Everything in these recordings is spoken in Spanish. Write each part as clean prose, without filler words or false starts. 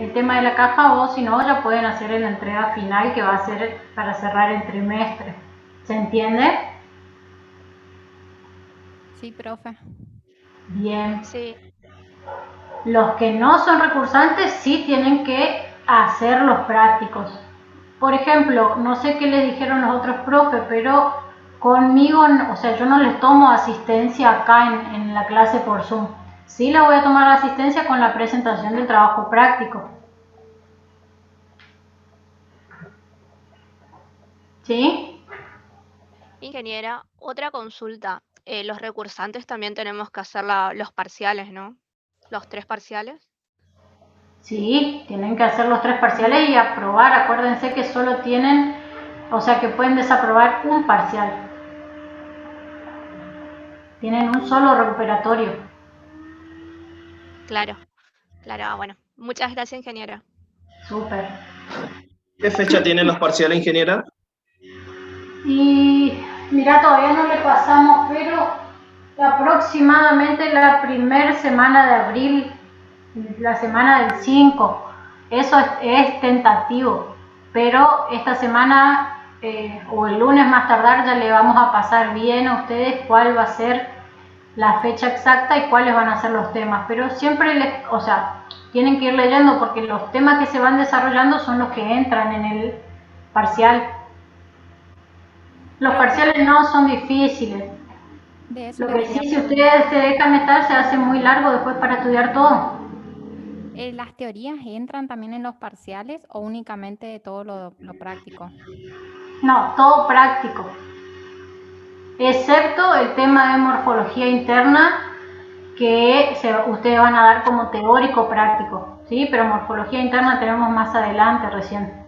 el tema de la caja, o si no ya pueden hacer en la entrega final, que va a ser para cerrar el trimestre. ¿Se entiende? Sí, profe. Bien. Sí. Los que no son recursantes sí tienen que hacer los prácticos. Por ejemplo, no sé qué les dijeron los otros profes, pero conmigo, o sea, yo no les tomo asistencia acá en la clase por Zoom. Sí les voy a tomar asistencia con la presentación del trabajo práctico. ¿Sí? Ingeniera, otra consulta. Los recursantes también tenemos que hacer los parciales, ¿no? Los 3 parciales. Sí, tienen que hacer los 3 parciales y aprobar. Acuérdense que solo tienen, o sea, que pueden desaprobar un parcial. Tienen un solo recuperatorio. Claro, claro. Bueno, muchas gracias, ingeniera. Súper. ¿Qué fecha tienen los parciales, ingeniera? Y mira, todavía no le pasamos, pero aproximadamente la primera semana de abril, la semana del 5. Eso es tentativo, pero esta semana o el lunes más tardar ya le vamos a pasar bien a ustedes cuál va a ser la fecha exacta y cuáles van a ser los temas. Pero siempre o sea, tienen que ir leyendo porque los temas que se van desarrollando son los que entran en el parcial. Los Profe, parciales no son difíciles. de eso Lo le que quería sí, si preguntar. ustedes se dejan estar, se hace muy largo después para estudiar todo. ¿Las teorías entran también en los parciales o únicamente todo lo práctico? No, todo práctico. Excepto el tema de morfología interna que ustedes van a dar como teórico práctico. ¿Sí? Pero morfología interna tenemos más adelante recién.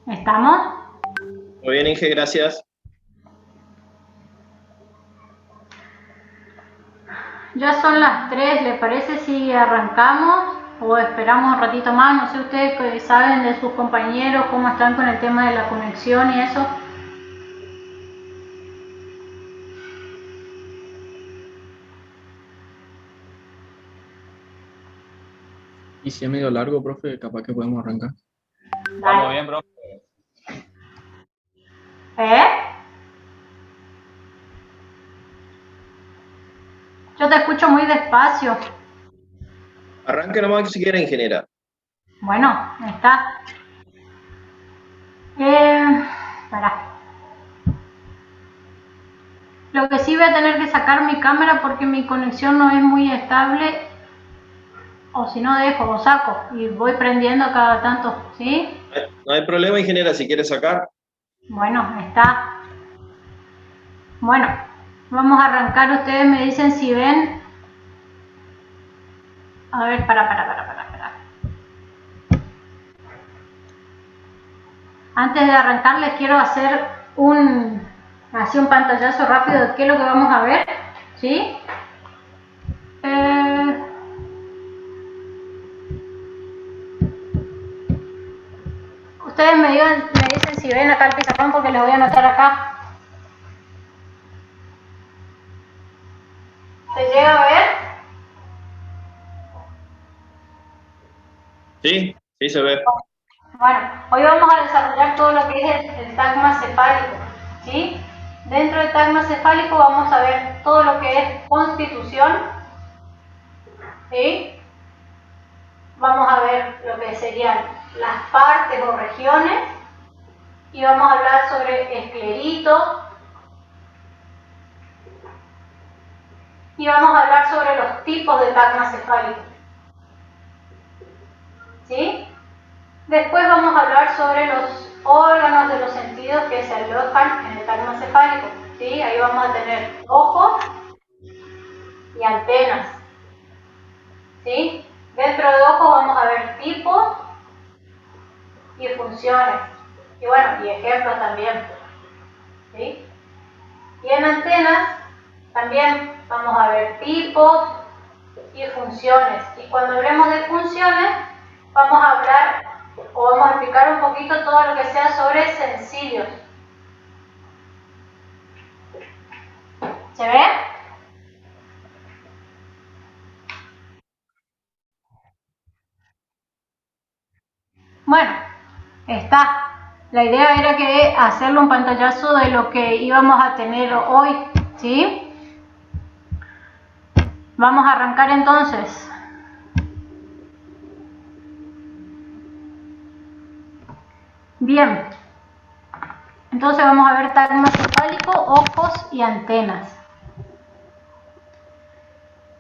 ¿Estamos? Muy bien, Inge, gracias. Ya son las 3, ¿le parece si arrancamos o esperamos un ratito más? No sé ustedes saben de sus compañeros cómo están con el tema de la conexión y eso. Y si es medio largo, profe, capaz que podemos arrancar. Vamos bien, profe. ¿Eh? Yo te escucho muy despacio. Arranque nomás si quiere, ingeniera. Bueno, está. Espera. Lo que sí voy a tener que sacar mi cámara porque mi conexión no es muy estable. O si no dejo, o saco y voy prendiendo cada tanto, ¿sí? No hay problema, ingeniera, si quiere sacar. Bueno, está. Bueno, vamos a arrancar. Ustedes me dicen si ven. A ver, para. Antes de arrancar les quiero hacer así un pantallazo rápido de qué es lo que vamos a ver, ¿sí? Ustedes me dicen si ven acá el pizarrón porque les voy a anotar acá. ¿Se llega a ver? Sí, sí se ve. Bueno, hoy vamos a desarrollar todo lo que es el tagma cefálico, ¿sí? Dentro del tagma cefálico vamos a ver todo lo que es constitución, ¿sí? Vamos a ver lo que serían las partes o regiones y vamos a hablar sobre esclerito y vamos a hablar sobre los tipos de tagma cefálico, ¿sí? Después vamos a hablar sobre los órganos de los sentidos que se alojan en el tagma cefálico, ¿sí? Ahí vamos a tener ojos y antenas, ¿sí? Dentro de ojos vamos a ver tipos y funciones, y bueno, y ejemplos también, ¿sí? Y en antenas también vamos a ver tipos y funciones, y cuando hablemos de funciones vamos a hablar o vamos a explicar un poquito todo lo que sea sobre sencillos. ¿Se ve? Bueno, está. La idea era que hacerle un pantallazo de lo que íbamos a tener hoy, ¿sí? Vamos a arrancar entonces. Bien. Entonces vamos a ver tagma cefálico, ojos y antenas.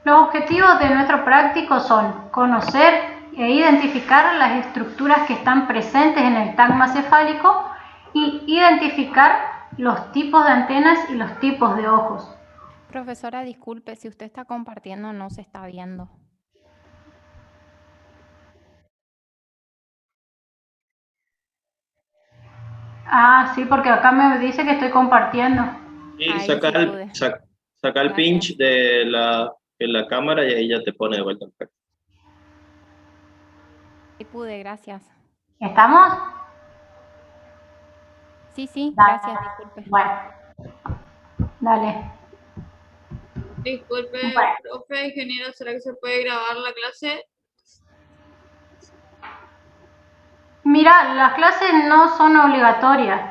Los objetivos de nuestro práctico son conocer e identificar las estructuras que están presentes en el tagma cefálico y identificar los tipos de antenas y los tipos de ojos. Profesora, disculpe, si usted está compartiendo no se está viendo. Ah, sí, porque acá me dice que estoy compartiendo. Y Ahí saca sí el, pude. saca el Gracias. pinch de la cámara y ahí ya te pone de vuelta el pack. Sí pude, gracias. ¿Estamos? Sí, Dale. gracias, disculpe. Bueno, dale. Disculpe, Bueno. profe, ingeniero, ¿será que se puede grabar la clase? Mira, las clases no son obligatorias.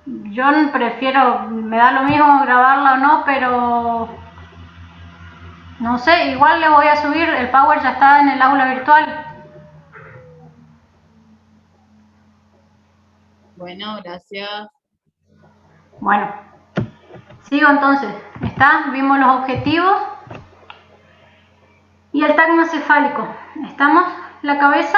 Yo prefiero, me da lo mismo grabarla o no, pero no sé, igual le voy a subir, el Power ya está en el aula virtual. Bueno, gracias. Bueno, sigo entonces. ¿Está? Vimos los objetivos. Y el tagma cefálico. ¿Estamos? La cabeza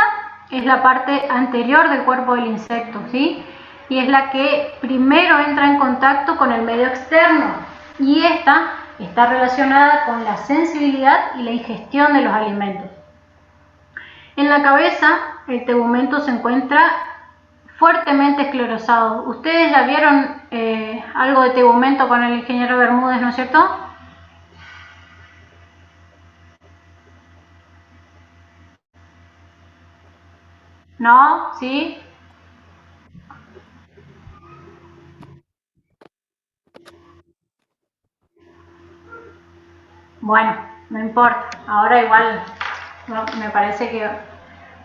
es la parte anterior del cuerpo del insecto, ¿sí? Y es la que primero entra en contacto con el medio externo. Y esta está relacionada con la sensibilidad y la ingestión de los alimentos. En la cabeza, el tegumento se encuentra fuertemente esclerosado. Ustedes ya vieron algo de tegumento con el ingeniero Bermúdez, ¿no es cierto? ¿No? ¿Sí? Bueno, no importa. Ahora igual me parece que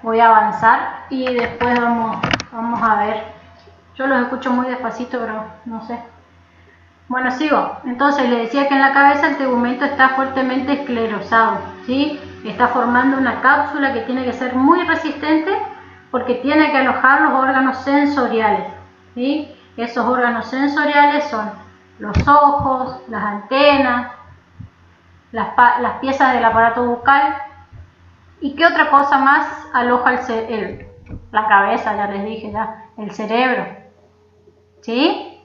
voy a avanzar y después vamos a ver. Yo los escucho muy despacito, pero no sé. Bueno, sigo. Entonces le decía que en la cabeza el tegumento está fuertemente esclerosado, ¿sí? Está formando una cápsula que tiene que ser muy resistente porque tiene que alojar los órganos sensoriales, ¿sí? Esos órganos sensoriales son los ojos, las antenas, las piezas del aparato bucal. ¿Y qué otra cosa más aloja la cabeza? Ya les dije, el cerebro, ¿sí?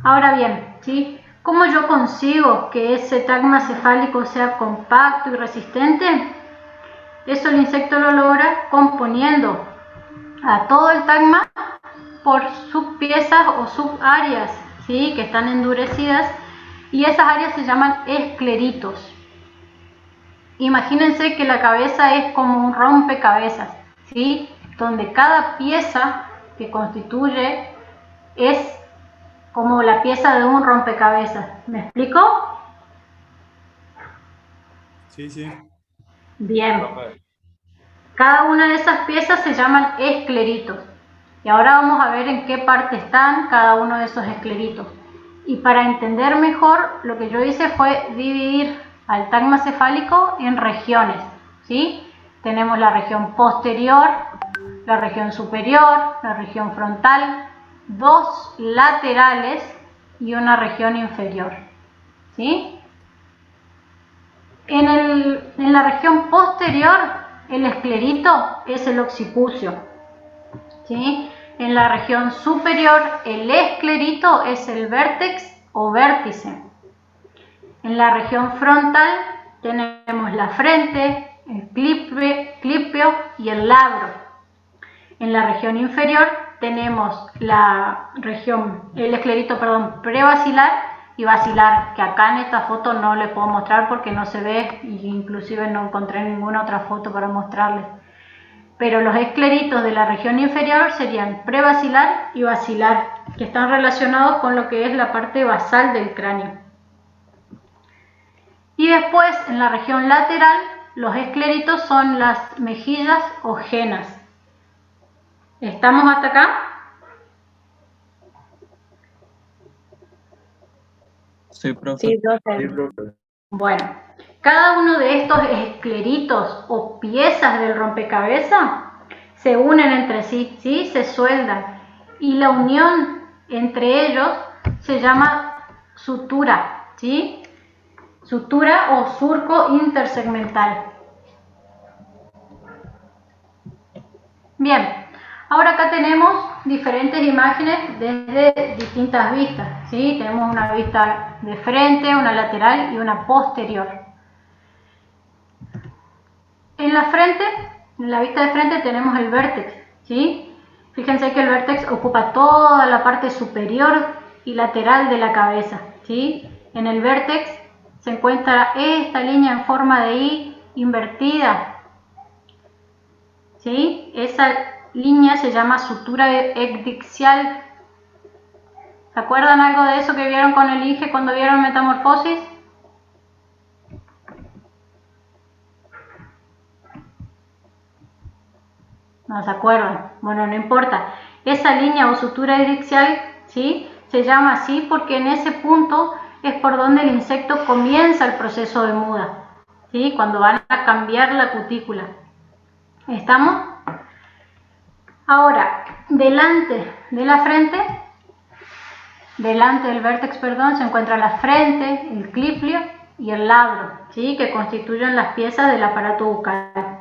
Ahora bien, ¿sí? ¿Cómo yo consigo que ese tagma cefálico sea compacto y resistente? Eso el insecto lo logra componiendo a todo el tagma por subpiezas o subáreas, ¿sí? Que están endurecidas, y esas áreas se llaman escleritos. Imagínense que la cabeza es como un rompecabezas, ¿sí? Donde cada pieza que constituye es como la pieza de un rompecabezas. ¿Me explico? Sí. Bien. Profe, Cada una de esas piezas se llaman escleritos. Y ahora vamos a ver en qué parte están cada uno de esos escleritos. Y para entender mejor, lo que yo hice fue dividir al tagma cefálico en regiones, ¿sí? Tenemos la región posterior, la región superior, la región frontal, dos laterales y una región inferior, ¿sí? En la región posterior, el esclerito es el occipucio, ¿sí? En la región superior, el esclerito es el vértex o vértice. En la región frontal tenemos la frente, el clipio y el labro. En la región inferior tenemos el esclerito prebasilar y basilar, que acá en esta foto no les puedo mostrar porque no se ve, y inclusive no encontré ninguna otra foto para mostrarles. Pero los escleritos de la región inferior serían prebasilar y basilar, que están relacionados con lo que es la parte basal del cráneo. Y después, en la región lateral, los escleritos son las mejillas o jenas. ¿Estamos hasta acá? Sí, profe. Sí, profe. Sí, profe. Bueno, cada uno de estos escleritos o piezas del rompecabezas se unen entre sí, ¿sí? Se sueldan. Y la unión entre ellos se llama sutura, ¿sí? Sutura o surco intersegmental. Bien, ahora acá tenemos diferentes imágenes desde distintas vistas, ¿sí? Tenemos una vista de frente, una lateral y una posterior. En la frente, en la vista de frente tenemos el vértex, ¿sí? Fíjense que el vértex ocupa toda la parte superior y lateral de la cabeza, ¿sí? En el vértex se encuentra esta línea en forma de I invertida, ¿sí? Esa línea se llama sutura ecdixial. ¿Se acuerdan algo de eso que vieron con el IGE cuando vieron metamorfosis? No se acuerdan. Bueno, no importa. Esa línea o sutura ecdixial, ¿sí? Se llama así porque en ese punto es por donde el insecto comienza el proceso de muda, ¿sí? Cuando van a cambiar la cutícula. ¿Estamos? Ahora, delante de la frente, delante del vértex, perdón, se encuentra la frente, el clífleo y el labro, ¿sí? Que constituyen las piezas del aparato bucal.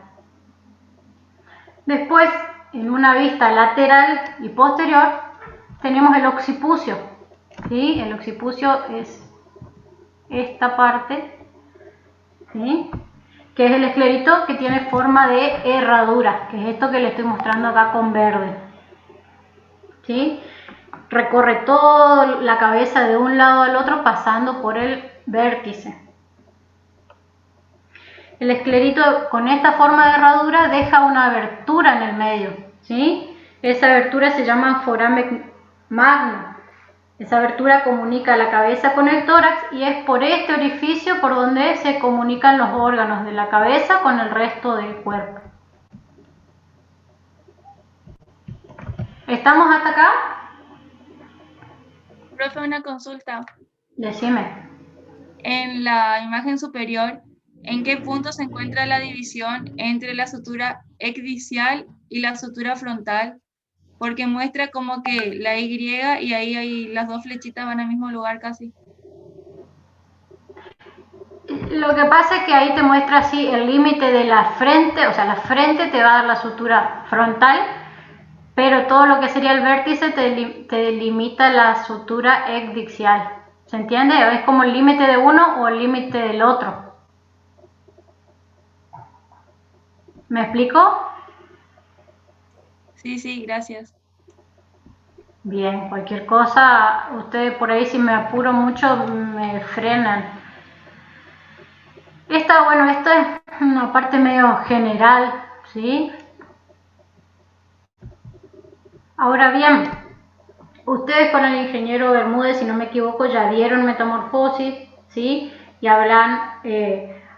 Después, en una vista lateral y posterior, tenemos el occipucio, ¿sí? El occipucio es esta parte, ¿sí? Que es el esclerito que tiene forma de herradura, que es esto que le estoy mostrando acá con verde, ¿sí? Recorre toda la cabeza de un lado al otro pasando por el vértice. El esclerito con esta forma de herradura deja una abertura en el medio, ¿sí? Esa abertura se llama foramen magno. Esa abertura comunica la cabeza con el tórax y es por este orificio por donde se comunican los órganos de la cabeza con el resto del cuerpo. ¿Estamos hasta acá? Profe, una consulta. Decime. En la imagen superior, ¿en qué punto se encuentra la división entre la sutura ecdixial y la sutura frontal? Porque muestra como que la Y y ahí las dos flechitas van al mismo lugar casi. Lo que pasa es que ahí te muestra así el límite de la frente, o sea, la frente te va a dar la sutura frontal, pero todo lo que sería el vértice te delimita la sutura ecdixial. ¿Se entiende? Es como el límite de uno o el límite del otro. ¿Me explico? Sí, gracias. Bien, cualquier cosa, ustedes por ahí si me apuro mucho me frenan. Esta es una parte medio general, ¿sí? Ahora bien, ustedes con el ingeniero Bermúdez, si no me equivoco, ya vieron metamorfosis, ¿sí? Y habrán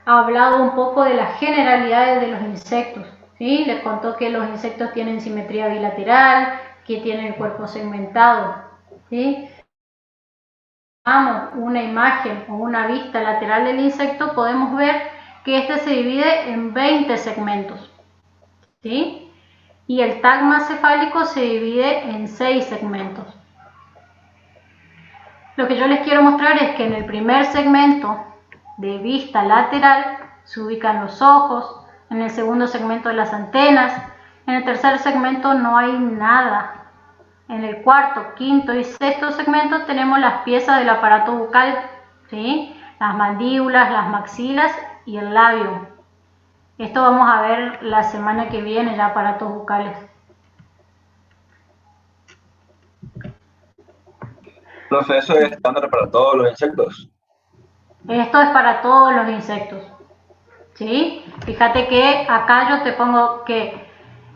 hablado un poco de las generalidades de los insectos, ¿sí? Les contó que los insectos tienen simetría bilateral, que tienen el cuerpo segmentado, ¿sí? Tomamos una imagen o una vista lateral del insecto, podemos ver que este se divide en 20 segmentos, ¿sí? Y el tagma cefálico se divide en 6 segmentos. Lo que yo les quiero mostrar es que en el primer segmento de vista lateral se ubican los ojos, en el segundo segmento las antenas, en el tercer segmento no hay nada. En el cuarto, quinto y sexto segmento tenemos las piezas del aparato bucal, ¿sí? Las mandíbulas, las maxilas y el labio. Esto vamos a ver la semana que viene, ya aparatos bucales. Profe, ¿eso es estándar para todos los insectos? Esto es para todos los insectos, ¿sí? Fíjate que acá yo te pongo que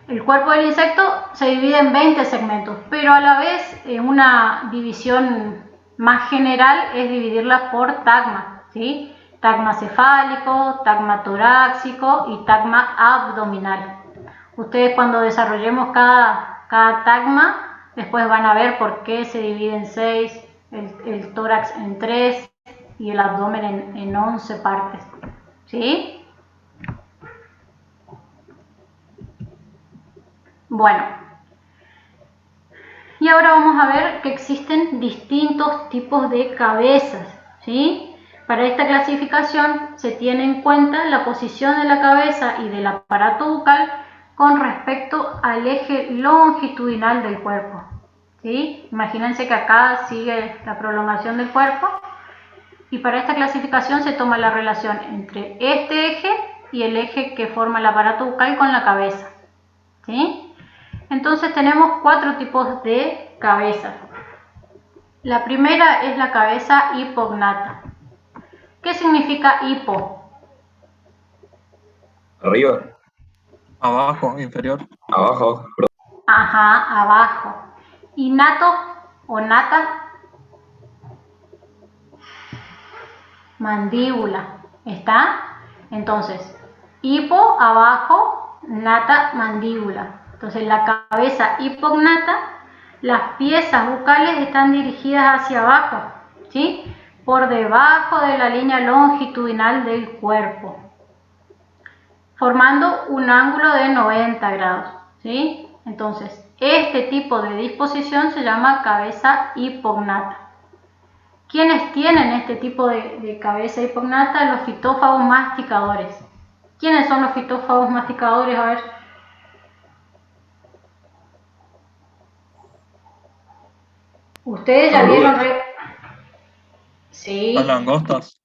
el cuerpo del insecto se divide en 20 segmentos, pero a la vez una división más general es dividirla por tagma, ¿sí? tagma cefálico, tagma torácico y tagma abdominal. Ustedes cuando desarrollemos cada tagma, después van a ver por qué se divide en 6, el tórax en 3 y el abdomen en 11 partes. ¿Sí? Bueno. Y ahora vamos a ver que existen distintos tipos de cabezas. ¿Sí? Para esta clasificación se tiene en cuenta la posición de la cabeza y del aparato bucal con respecto al eje longitudinal del cuerpo. ¿Sí? Imagínense que acá sigue la prolongación del cuerpo y para esta clasificación se toma la relación entre este eje y el eje que forma el aparato bucal con la cabeza. ¿Sí? Entonces tenemos 4 tipos de cabezas. La primera es la cabeza hipognata. ¿Qué significa hipo? Arriba, Abajo, inferior. abajo, perdón. Ajá, abajo. ¿Y nato o nata? Mandíbula. ¿Está? Entonces, hipo, abajo, nata, mandíbula. Entonces, la cabeza hipognata, las piezas bucales están dirigidas hacia abajo, ¿sí? Por debajo de la línea longitudinal del cuerpo, formando un ángulo de 90 grados, ¿sí? Entonces, este tipo de disposición se llama cabeza hipognata. ¿Quiénes tienen este tipo de cabeza hipognata? Los fitófagos masticadores. ¿Quiénes son los fitófagos masticadores? A ver. Ustedes ya vieron... Sí. Las langostas.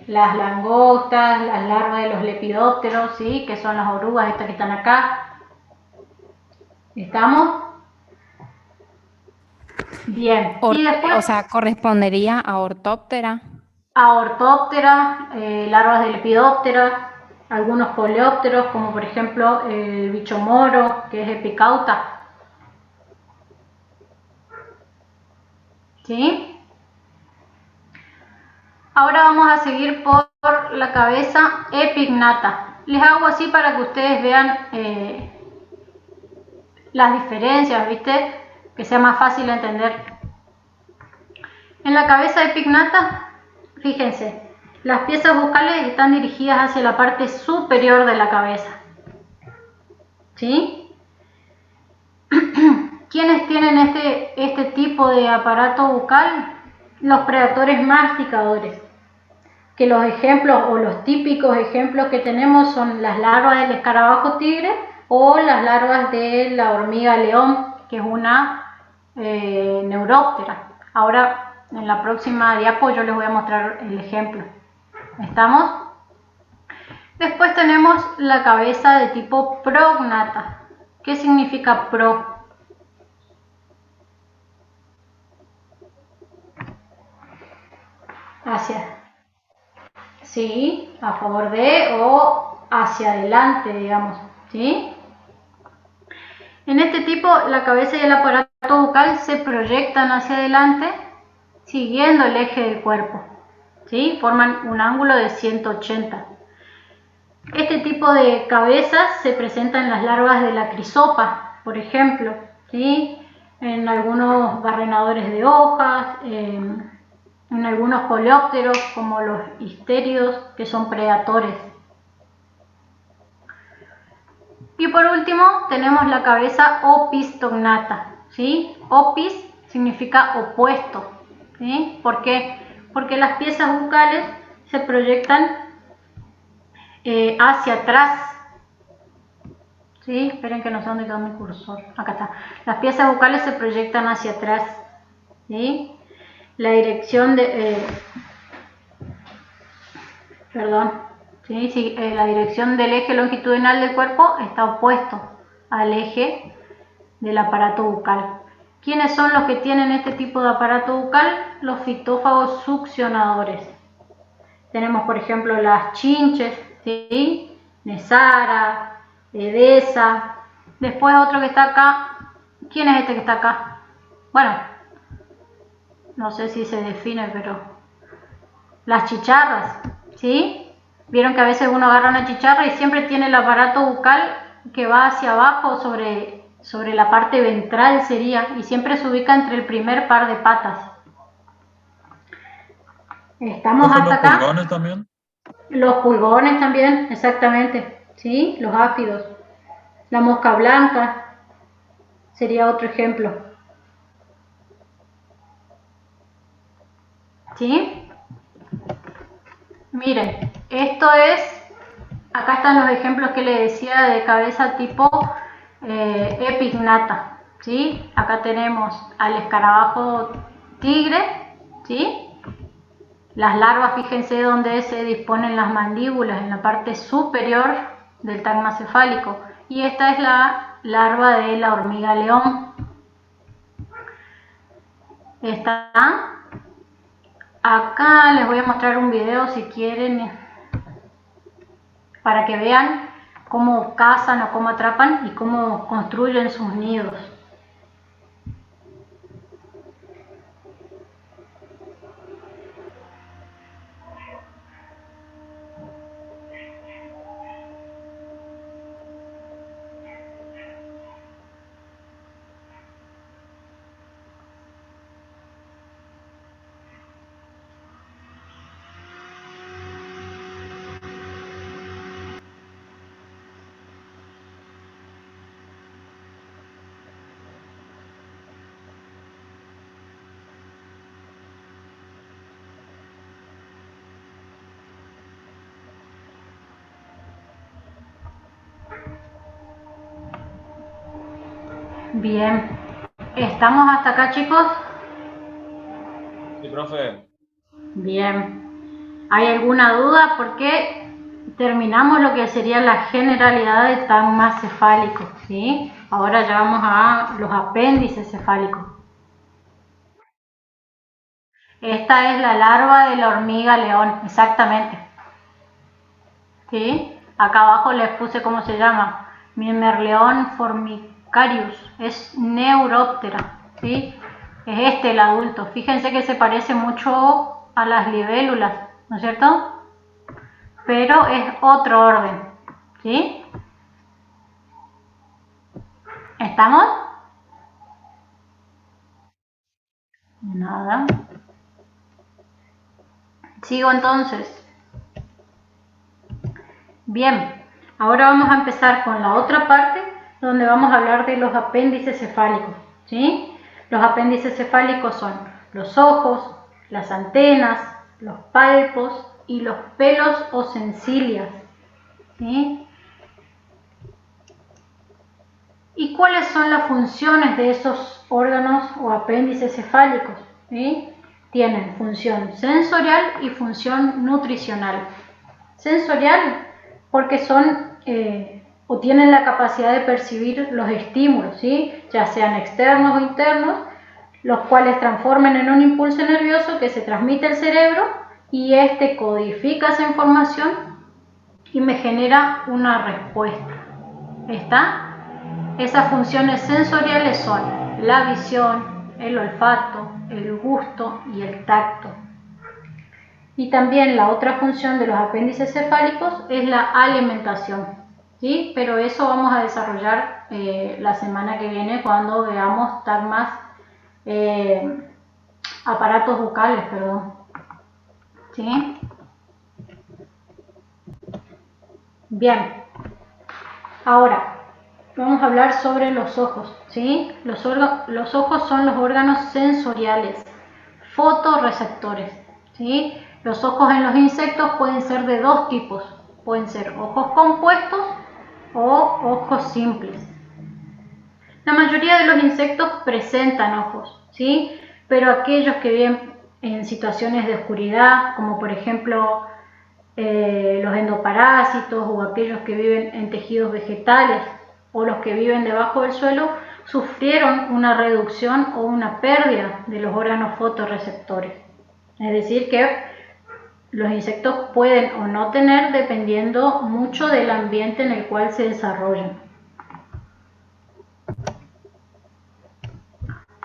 Las langostas, las larvas de los lepidópteros, ¿sí? Que son las orugas estas que están acá. ¿Estamos? Bien. Y después, O sea, correspondería a ortóptera. a ortóptera, larvas de lepidóptera, algunos coleópteros, como por ejemplo el bicho moro, que es epicauta. ¿Sí? Ahora vamos a seguir por la cabeza epignata. Les hago así para que ustedes vean las diferencias, ¿viste? Que sea más fácil de entender. En la cabeza epignata, fíjense, las piezas bucales están dirigidas hacia la parte superior de la cabeza. ¿Sí? ¿Quiénes tienen este tipo de aparato bucal? Los predatores masticadores. Que los ejemplos o los típicos ejemplos que tenemos son las larvas del escarabajo tigre o las larvas de la hormiga león, que es una neuróptera. Ahora en la próxima diapo yo les voy a mostrar el ejemplo. ¿Estamos? Después tenemos la cabeza de tipo prognata. ¿Qué significa pro? Hacia. Sí, a favor de o hacia adelante, digamos, ¿sí? En este tipo, la cabeza y el aparato bucal se proyectan hacia adelante siguiendo el eje del cuerpo, ¿sí? Forman un ángulo de 180. Este tipo de cabezas se presenta en las larvas de la crisopa, por ejemplo, ¿sí? En algunos barrenadores de hojas, en algunos coleópteros como los histéridos, que son predatores. Y por último tenemos la cabeza opistognata, ¿sí? Opis significa opuesto, ¿sí? ¿Por qué? Porque las piezas bucales se proyectan hacia atrás, ¿sí? Esperen que no sé dónde quedó mi cursor. Acá está. Las piezas bucales se proyectan hacia atrás, ¿sí? La dirección de... ¿sí? La dirección del eje longitudinal del cuerpo está opuesto al eje del aparato bucal. ¿Quiénes son los que tienen este tipo de aparato bucal? Los fitófagos succionadores. Tenemos, por ejemplo, las chinches, ¿sí? Nesara, Edesa. Después otro que está acá. ¿Quién es este que está acá? Bueno, no sé si se define, pero las chicharras, ¿sí? Vieron que a veces uno agarra una chicharra y siempre tiene el aparato bucal que va hacia abajo sobre la parte ventral sería, y siempre se ubica entre el primer par de patas. ¿Estamos ¿Profe, hasta los acá? pulgones también? Los pulgones también, exactamente, ¿sí? Los áfidos. La mosca blanca sería otro ejemplo. ¿Sí? Miren, esto es, acá están los ejemplos que le decía de cabeza tipo epignata, ¿sí? Acá tenemos al escarabajo tigre, ¿sí? Las larvas, fíjense dónde se disponen las mandíbulas, en la parte superior del tagma cefálico. Y esta es la larva de la hormiga león. Está acá, les voy a mostrar un video si quieren, para que vean cómo cazan o cómo atrapan y cómo construyen sus nidos. Bien, ¿estamos hasta acá, chicos? Sí, profe. Bien. ¿Hay alguna duda? Porque terminamos lo que sería la generalidad del tagma cefálico, ¿sí? Ahora ya vamos a los apéndices cefálicos. Esta es la larva de la hormiga león, exactamente. ¿Sí? Acá abajo les puse cómo se llama. Mimerleon formicarius. Es neuróptera, ¿sí? Es este el adulto. Fíjense que se parece mucho a las libélulas, ¿no es cierto? Pero es otro orden, ¿sí? ¿Estamos? Nada. Sigo entonces. Bien, ahora vamos a empezar con la otra parte donde vamos a hablar de los apéndices cefálicos, ¿sí? Los apéndices cefálicos son los ojos, las antenas, los palpos y los pelos o sencillas, ¿sí? ¿Y cuáles son las funciones de esos órganos o apéndices cefálicos? ¿Sí? Tienen función sensorial y función nutricional. Sensorial porque son o tienen la capacidad de percibir los estímulos, ¿sí? Ya sean externos o internos, los cuales transforman en un impulso nervioso que se transmite al cerebro y este codifica esa información y me genera una respuesta. ¿Está? Esas funciones sensoriales son la visión, el olfato, el gusto y el tacto. Y también la otra función de los apéndices cefálicos es la alimentación, ¿sí? Pero eso vamos a desarrollar la semana que viene cuando veamos tagmas, aparatos bucales, perdón, ¿sí? Bien, ahora vamos a hablar sobre los ojos, ¿sí? Los ojos son los órganos sensoriales, fotorreceptores, ¿sí? Los ojos en los insectos pueden ser de dos tipos, pueden ser ojos compuestos o ojos simples. La mayoría de los insectos presentan ojos, ¿sí? Pero aquellos que viven en situaciones de oscuridad, como por ejemplo los endoparásitos o aquellos que viven en tejidos vegetales o los que viven debajo del suelo, sufrieron una reducción o una pérdida de los órganos fotorreceptores. Es decir que los insectos pueden o no tener dependiendo mucho del ambiente en el cual se desarrollan.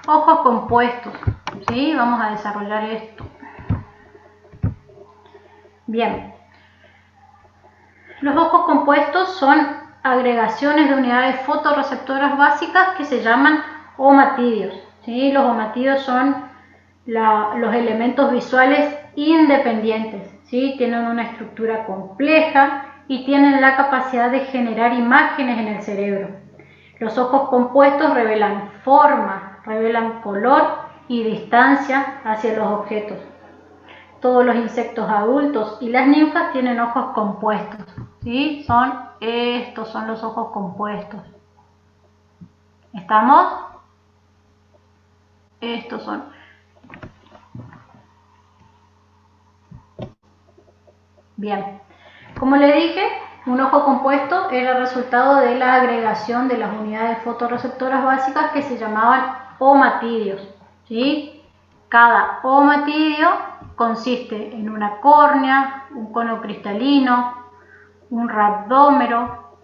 Ojos compuestos, ¿sí? Vamos a desarrollar esto. Bien, Los ojos compuestos son agregaciones de unidades fotorreceptoras básicas que se llaman omatidios, ¿sí? Los omatidios son los elementos visuales independientes, ¿sí? Tienen una estructura compleja y tienen la capacidad de generar imágenes en el cerebro. Los ojos compuestos revelan forma, revelan color y distancia hacia los objetos. Todos los insectos adultos y las ninfas tienen ojos compuestos, ¿sí? Estos son los ojos compuestos. ¿Estamos? Estos son. Bien. Como le dije, un ojo compuesto era el resultado de la agregación de las unidades fotorreceptoras básicas que se llamaban omatidios, ¿sí? Cada omatidio consiste en una córnea, un cono cristalino, un rhabdómero,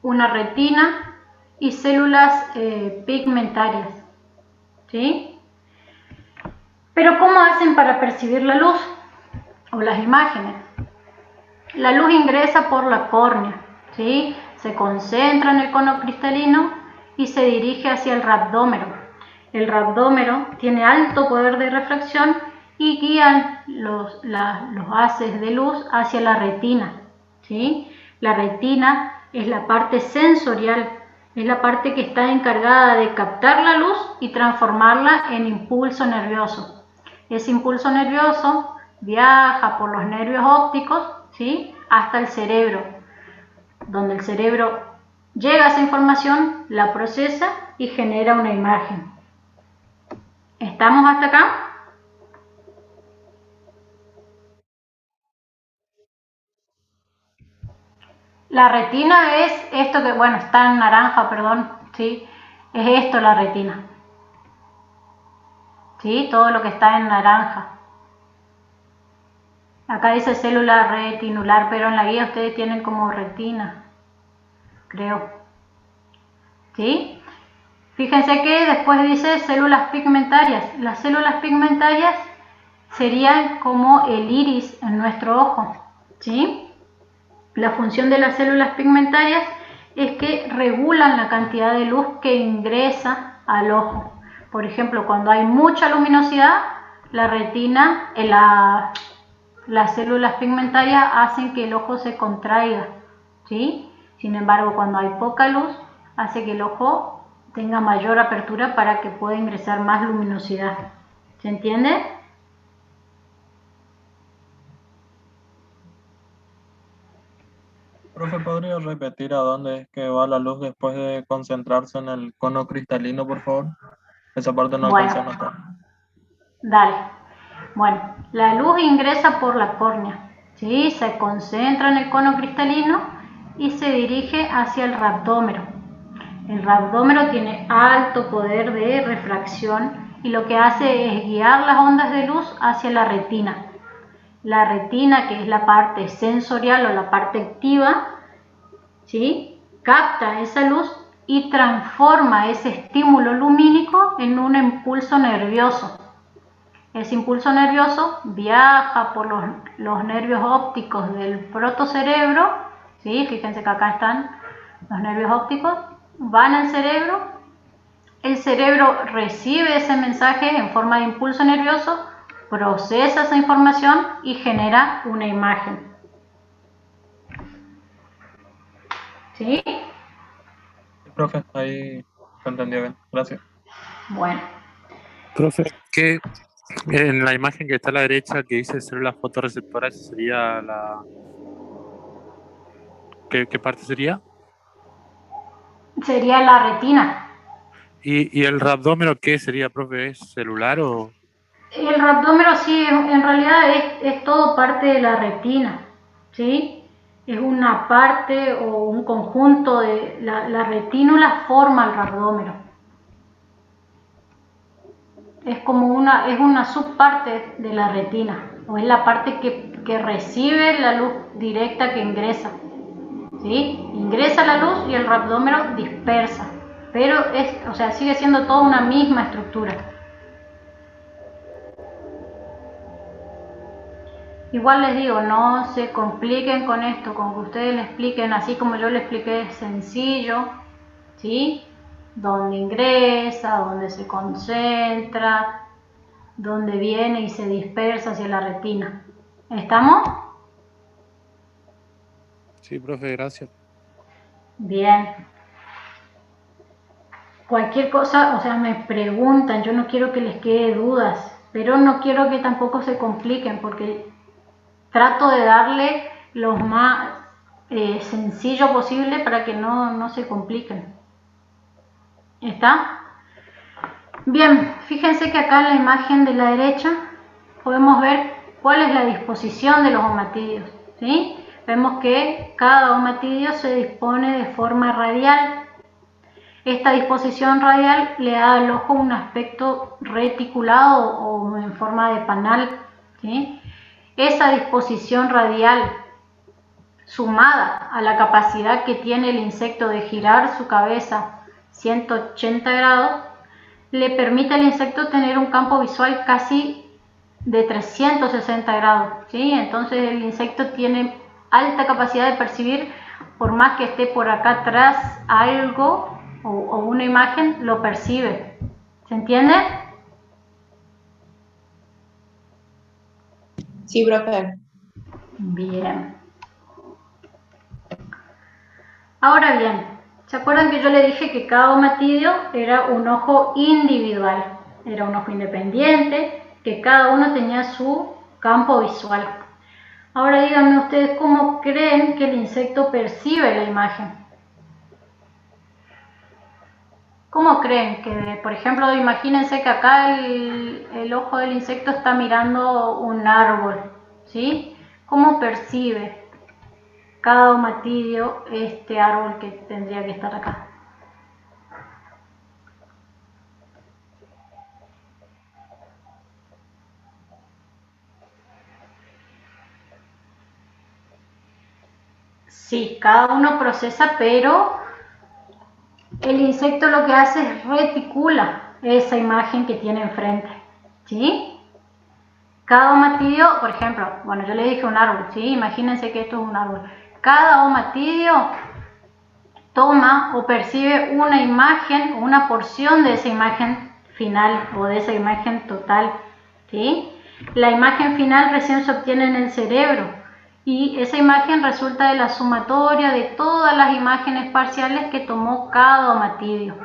una retina y células pigmentarias, ¿sí? Pero ¿cómo hacen para percibir la luz o las imágenes? La luz ingresa por la córnea, ¿sí? Se concentra en el cono cristalino y se dirige hacia el rhabdómero. El rhabdómero tiene alto poder de refracción y guían los haces de luz hacia la retina, ¿sí? La retina es la parte sensorial, es la parte que está encargada de captar la luz y transformarla en impulso nervioso. Ese impulso nervioso viaja por los nervios ópticos, ¿sí? Hasta el cerebro, donde el cerebro llega a esa información, la procesa y genera una imagen. ¿Estamos hasta acá? La retina es esto que, bueno, está en naranja, perdón, ¿sí? Es esto la retina, ¿sí? Todo lo que está en naranja. Acá dice célula retinular, pero en la guía ustedes tienen como retina, creo, ¿sí? Fíjense que después dice células pigmentarias. Las células pigmentarias serían como el iris en nuestro ojo, ¿sí? La función de las células pigmentarias es que regulan la cantidad de luz que ingresa al ojo. Por ejemplo, cuando hay mucha luminosidad, la retina, las células pigmentarias hacen que el ojo se contraiga, ¿sí? Sin embargo, cuando hay poca luz, hace que el ojo tenga mayor apertura para que pueda ingresar más luminosidad. ¿Se entiende? Profe, ¿podría repetir a dónde es que va la luz después de concentrarse en el cono cristalino, por favor? Esa parte no alcancé a notar. Dale. Bueno, la luz ingresa por la córnea, ¿sí? Se concentra en el cono cristalino y se dirige hacia el rhabdómero. El rhabdómero tiene alto poder de refracción y lo que hace es guiar las ondas de luz hacia la retina. La retina, que es la parte sensorial o la parte activa, ¿sí? Capta esa luz y transforma ese estímulo lumínico en un impulso nervioso. Ese impulso nervioso viaja por los nervios ópticos del protocerebro, ¿sí? Fíjense que acá están los nervios ópticos, van al cerebro, el cerebro recibe ese mensaje en forma de impulso nervioso, procesa esa información y genera una imagen. ¿Sí? Profe, ahí se entendió bien. Gracias. Bueno. Profe, ¿qué en la imagen que está a la derecha que dice células fotorreceptoras sería la... ¿Qué parte sería? Sería la retina. ¿Y el rhabdómero qué sería, profe? ¿Es celular o...? El rhabdómero sí, en realidad es todo parte de la retina, ¿sí? Es una parte o un conjunto de... La retínula forma el rhabdómero. Es como es una subparte de la retina, o es la parte que recibe la luz directa que ingresa, ¿sí? Ingresa la luz y el rhabdómero dispersa, pero o sea, sigue siendo toda una misma estructura. Igual les digo, no se compliquen con esto, con que ustedes le expliquen así como yo le expliqué, sencillo, ¿sí? Dónde ingresa, dónde se concentra, dónde viene y se dispersa hacia la retina. ¿Estamos? Sí, profe, gracias. Bien. Cualquier cosa, o sea, me preguntan, yo no quiero que les quede dudas, pero no quiero que tampoco se compliquen porque trato de darle lo más sencillo posible para que no se compliquen. ¿Está? Bien, fíjense que acá en la imagen de la derecha podemos ver cuál es la disposición de los omatidios, ¿sí? Vemos que cada omatidio se dispone de forma radial. Esta disposición radial le da al ojo un aspecto reticulado o en forma de panal, ¿sí? Esa disposición radial, sumada a la capacidad que tiene el insecto de girar su cabeza 180 grados, le permite al insecto tener un campo visual casi de 360 grados, ¿sí? Entonces el insecto tiene alta capacidad de percibir, por más que esté por acá atrás algo o una imagen, lo percibe. ¿Se entiende? Sí, profe. Bien. Ahora bien, ¿se acuerdan que yo le dije que cada omatidio era un ojo individual? Era un ojo independiente, que cada uno tenía su campo visual. Ahora díganme ustedes cómo creen que el insecto percibe la imagen. ¿Cómo creen que, por ejemplo, imagínense que acá el ojo del insecto está mirando un árbol, ¿sí? ¿Cómo percibe cada omatidio este árbol que tendría que estar acá? Sí, cada uno procesa, pero el insecto lo que hace es reticula esa imagen que tiene enfrente, ¿sí? Cada omatidio, por ejemplo, bueno, yo le dije un árbol, ¿sí? Imagínense que esto es un árbol. Cada omatidio toma o percibe una imagen o una porción de esa imagen final o de esa imagen total, ¿sí? La imagen final recién se obtiene en el cerebro y esa imagen resulta de la sumatoria de todas las imágenes parciales que tomó cada omatidio,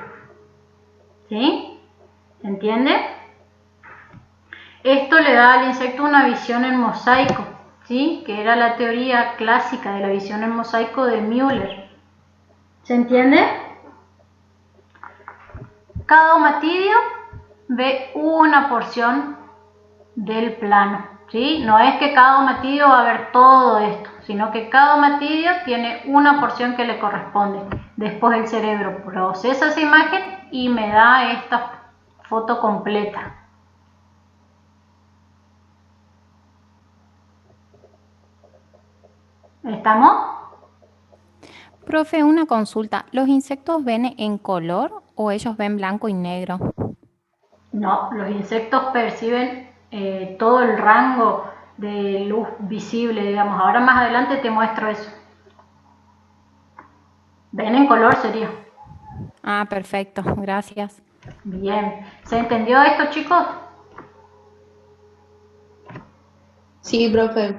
¿sí? ¿Se entiende? Esto le da al insecto una visión en mosaico, ¿sí? Que era la teoría clásica de la visión en mosaico de Müller. ¿Se entiende? Cada omatidio ve una porción del plano, ¿sí? No es que cada omatidio va a ver todo esto, sino que cada omatidio tiene una porción que le corresponde. Después el cerebro procesa esa imagen y me da esta foto completa. ¿Estamos? Profe, una consulta. ¿Los insectos ven en color o ellos ven blanco y negro? No, los insectos perciben todo el rango de luz visible, digamos. Ahora más adelante te muestro eso. Ven en color sería. Ah, perfecto. Gracias. Bien. ¿Se entendió esto, chicos? Sí, profe.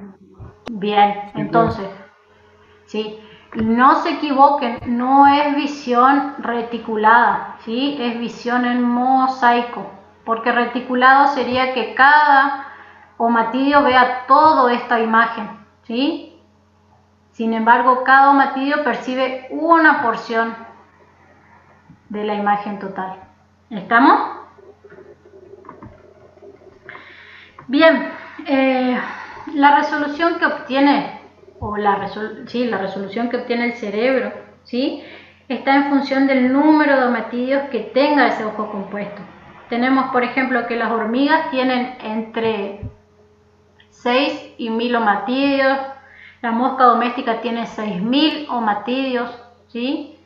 Bien, entonces, ¿sí? No se equivoquen, no es visión reticulada, ¿sí? Es visión en mosaico, porque reticulado sería que cada omatidio vea toda esta imagen, ¿sí? Sin embargo, cada omatidio percibe una porción de la imagen total. ¿Estamos? Bien, la resolución que obtiene, o la resolución que obtiene el cerebro, ¿sí? Está en función del número de omatidios que tenga ese ojo compuesto. Tenemos, por ejemplo, que las hormigas tienen entre 6 y 1000 omatidios, la mosca doméstica tiene 6000 omatidios, ¿sí?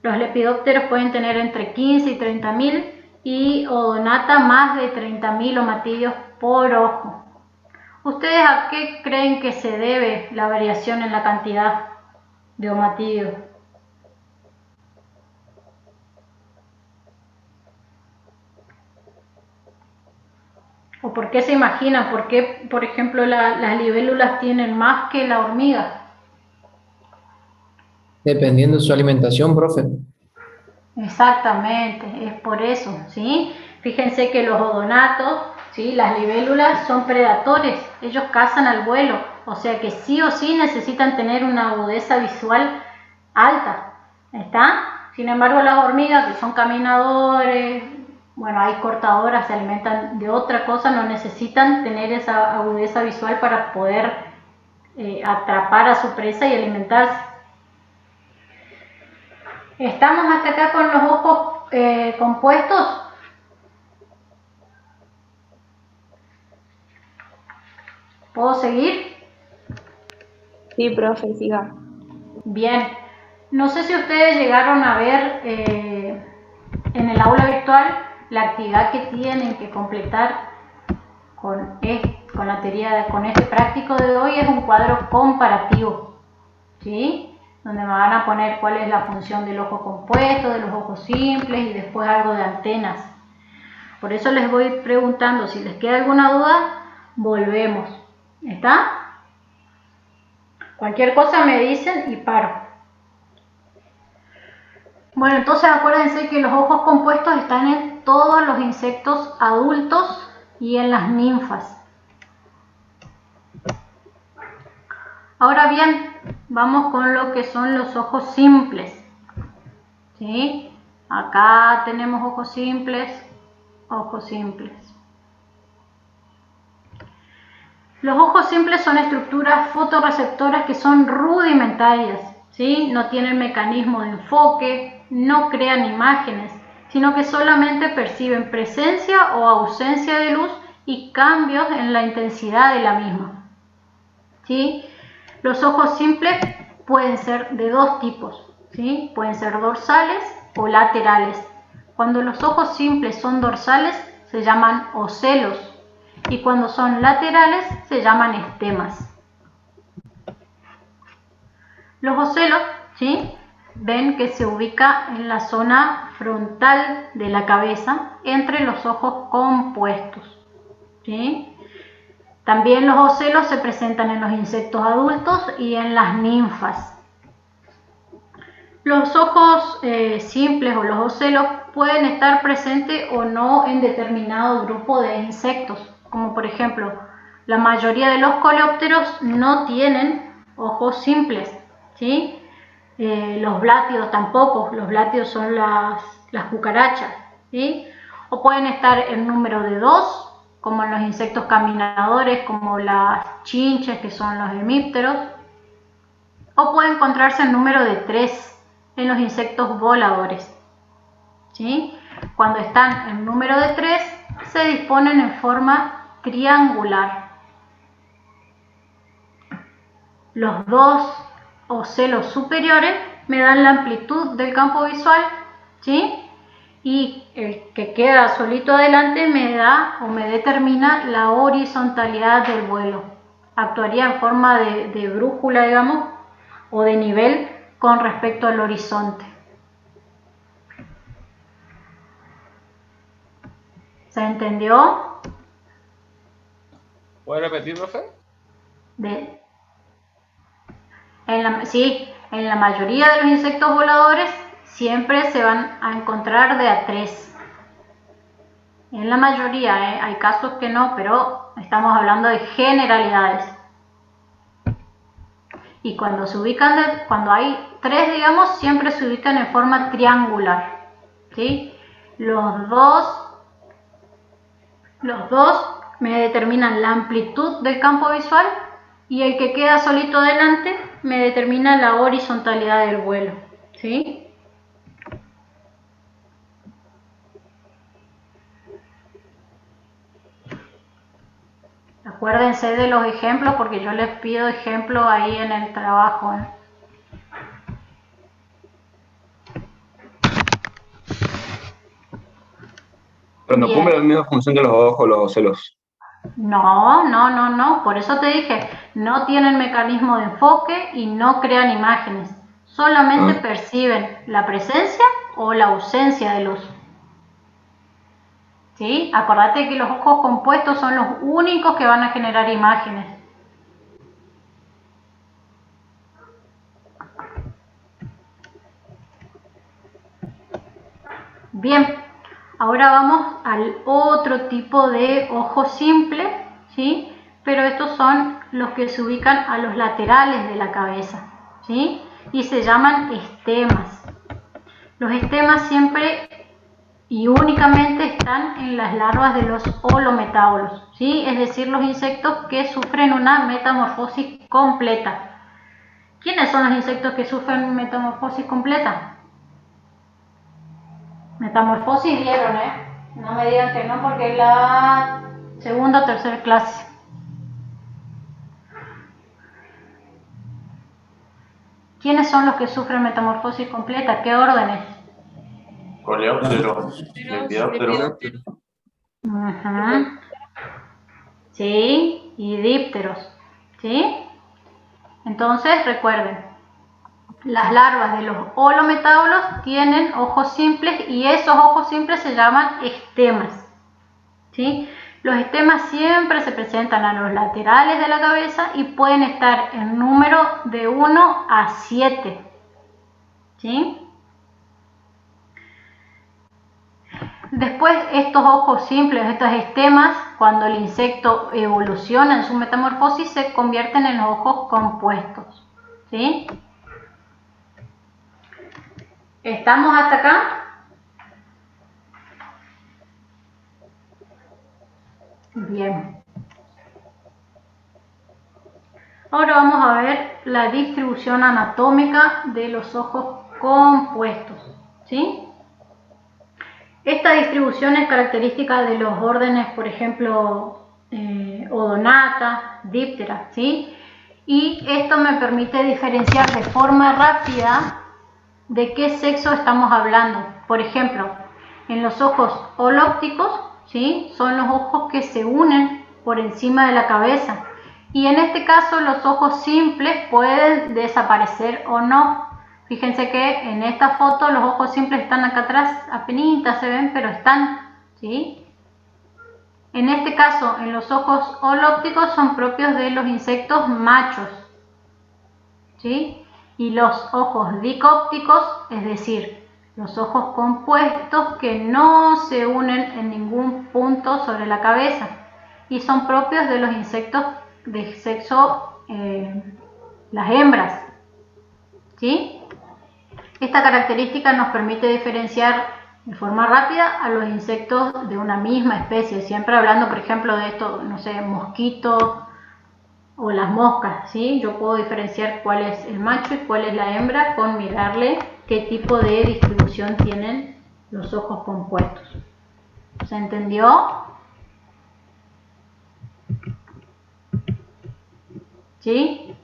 Los lepidópteros pueden tener entre 15 y 30.000 y Odonata más de 30.000 omatidios por ojo. ¿Ustedes a qué creen que se debe la variación en la cantidad de omatidio? ¿O por qué se imaginan? ¿Por qué, por ejemplo, las libélulas tienen más que la hormiga? Dependiendo de su alimentación, profe. Exactamente, es por eso, ¿sí? Fíjense que los odonatos, ¿sí? Las libélulas son predadores, ellos cazan al vuelo, o sea que sí o sí necesitan tener una agudeza visual alta, ¿está? Sin embargo, las hormigas, que son caminadores, bueno, hay cortadoras, se alimentan de otra cosa, no necesitan tener esa agudeza visual para poder atrapar a su presa y alimentarse. ¿Estamos hasta acá con los ojos compuestos? ¿Puedo seguir? Sí, profe, siga. Bien. No sé si ustedes llegaron a ver en el aula virtual la actividad que tienen que completar con este práctico de hoy. Es un cuadro comparativo, ¿sí? Donde me van a poner cuál es la función del ojo compuesto, de los ojos simples y después algo de antenas. Por eso les voy preguntando, si les queda alguna duda, volvemos. ¿Está? Cualquier cosa me dicen y paro. Bueno, entonces acuérdense que los ojos compuestos están en todos los insectos adultos y en las ninfas. Ahora bien, vamos con lo que son los ojos simples, ¿sí? Acá tenemos ojos simples, ojos simples. Los ojos simples son estructuras fotorreceptoras que son rudimentarias, ¿sí? No tienen mecanismo de enfoque, no crean imágenes, sino que solamente perciben presencia o ausencia de luz y cambios en la intensidad de la misma, ¿sí? Los ojos simples pueden ser de dos tipos, ¿sí? Pueden ser dorsales o laterales. Cuando los ojos simples son dorsales se llaman ocelos y cuando son laterales se llaman estemas. Los ocelos, ¿sí? Ven que se ubica en la zona frontal de la cabeza entre los ojos compuestos, ¿sí? También los ocelos se presentan en los insectos adultos y en las ninfas. Los ojos simples o los ocelos pueden estar presentes o no en determinado grupo de insectos, como por ejemplo, la mayoría de los coleópteros no tienen ojos simples, ¿sí? Los blátidos tampoco, los blátidos son las cucarachas, ¿sí? O pueden estar en número de 2, como en los insectos caminadores, como las chinches, que son los hemípteros, o puede encontrarse en número de 3 en los insectos voladores, ¿sí? Cuando están en número de 3, se disponen en forma triangular. Los dos ocelos superiores me dan la amplitud del campo visual, ¿sí? Y el que queda solito adelante me da o me determina la horizontalidad del vuelo. Actuaría en forma de brújula, digamos, o de nivel con respecto al horizonte. ¿Se entendió? ¿Puede repetir, profe? Sí, en la mayoría de los insectos voladores siempre se van a encontrar de a 3. En la mayoría, hay casos que no, pero estamos hablando de generalidades. Y cuando se ubican, cuando hay 3, digamos, siempre se ubican en forma triangular, ¿sí? Los dos me determinan la amplitud del campo visual y el que queda solito delante me determina la horizontalidad del vuelo, ¿sí? Acuérdense de los ejemplos porque yo les pido ejemplos ahí en el trabajo, ¿eh? Pero no Bien. cumple la misma función que los ojos, los ocelos. No. Por eso te dije, no tienen mecanismo de enfoque y no crean imágenes. Solamente perciben la presencia o la ausencia de luz. ¿Sí? Acordate que los ojos compuestos son los únicos que van a generar imágenes. Bien, ahora vamos al otro tipo de ojo simple, ¿sí? Pero estos son los que se ubican a los laterales de la cabeza, ¿sí? Y se llaman estemas. Los estemas siempre y únicamente están en las larvas de los holometábolos, ¿sí? Es decir, los insectos que sufren una metamorfosis completa. ¿Quiénes son los insectos que sufren metamorfosis completa? Metamorfosis dieron, No me digan que no, porque es la segunda o tercera clase. ¿Quiénes son los que sufren metamorfosis completa? ¿Qué órdenes? Coleópteros, lepidópteros. Sí, y dípteros. ¿Sí? Entonces, recuerden, las larvas de los holometábolos tienen ojos simples y esos ojos simples se llaman estemas. ¿Sí? Los estemas siempre se presentan a los laterales de la cabeza y pueden estar en número de 1 a 7. ¿Sí? Después, estos ojos simples, estos estemas, cuando el insecto evoluciona en su metamorfosis, se convierten en los ojos compuestos. ¿Sí? ¿Estamos hasta acá? Bien. Ahora vamos a ver la distribución anatómica de los ojos compuestos. ¿Sí? Esta distribución es característica de los órdenes, por ejemplo, Odonata, Diptera, ¿sí? Y esto me permite diferenciar de forma rápida de qué sexo estamos hablando. Por ejemplo, en los ojos holópticos, ¿sí? Son los ojos que se unen por encima de la cabeza. Y en este caso los ojos simples pueden desaparecer o no. Fíjense que en esta foto los ojos simples están acá atrás, apenas se ven, pero están, ¿sí? En este caso, en los ojos holópticos son propios de los insectos machos, ¿sí? Y los ojos dicópticos, es decir, los ojos compuestos que no se unen en ningún punto sobre la cabeza y son propios de los insectos de sexo, las hembras, ¿sí? Esta característica nos permite diferenciar de forma rápida a los insectos de una misma especie, siempre hablando, por ejemplo, de esto, no sé, mosquito o las moscas, ¿sí? Yo puedo diferenciar cuál es el macho y cuál es la hembra con mirarle qué tipo de distribución tienen los ojos compuestos. ¿Se entendió? ¿Sí?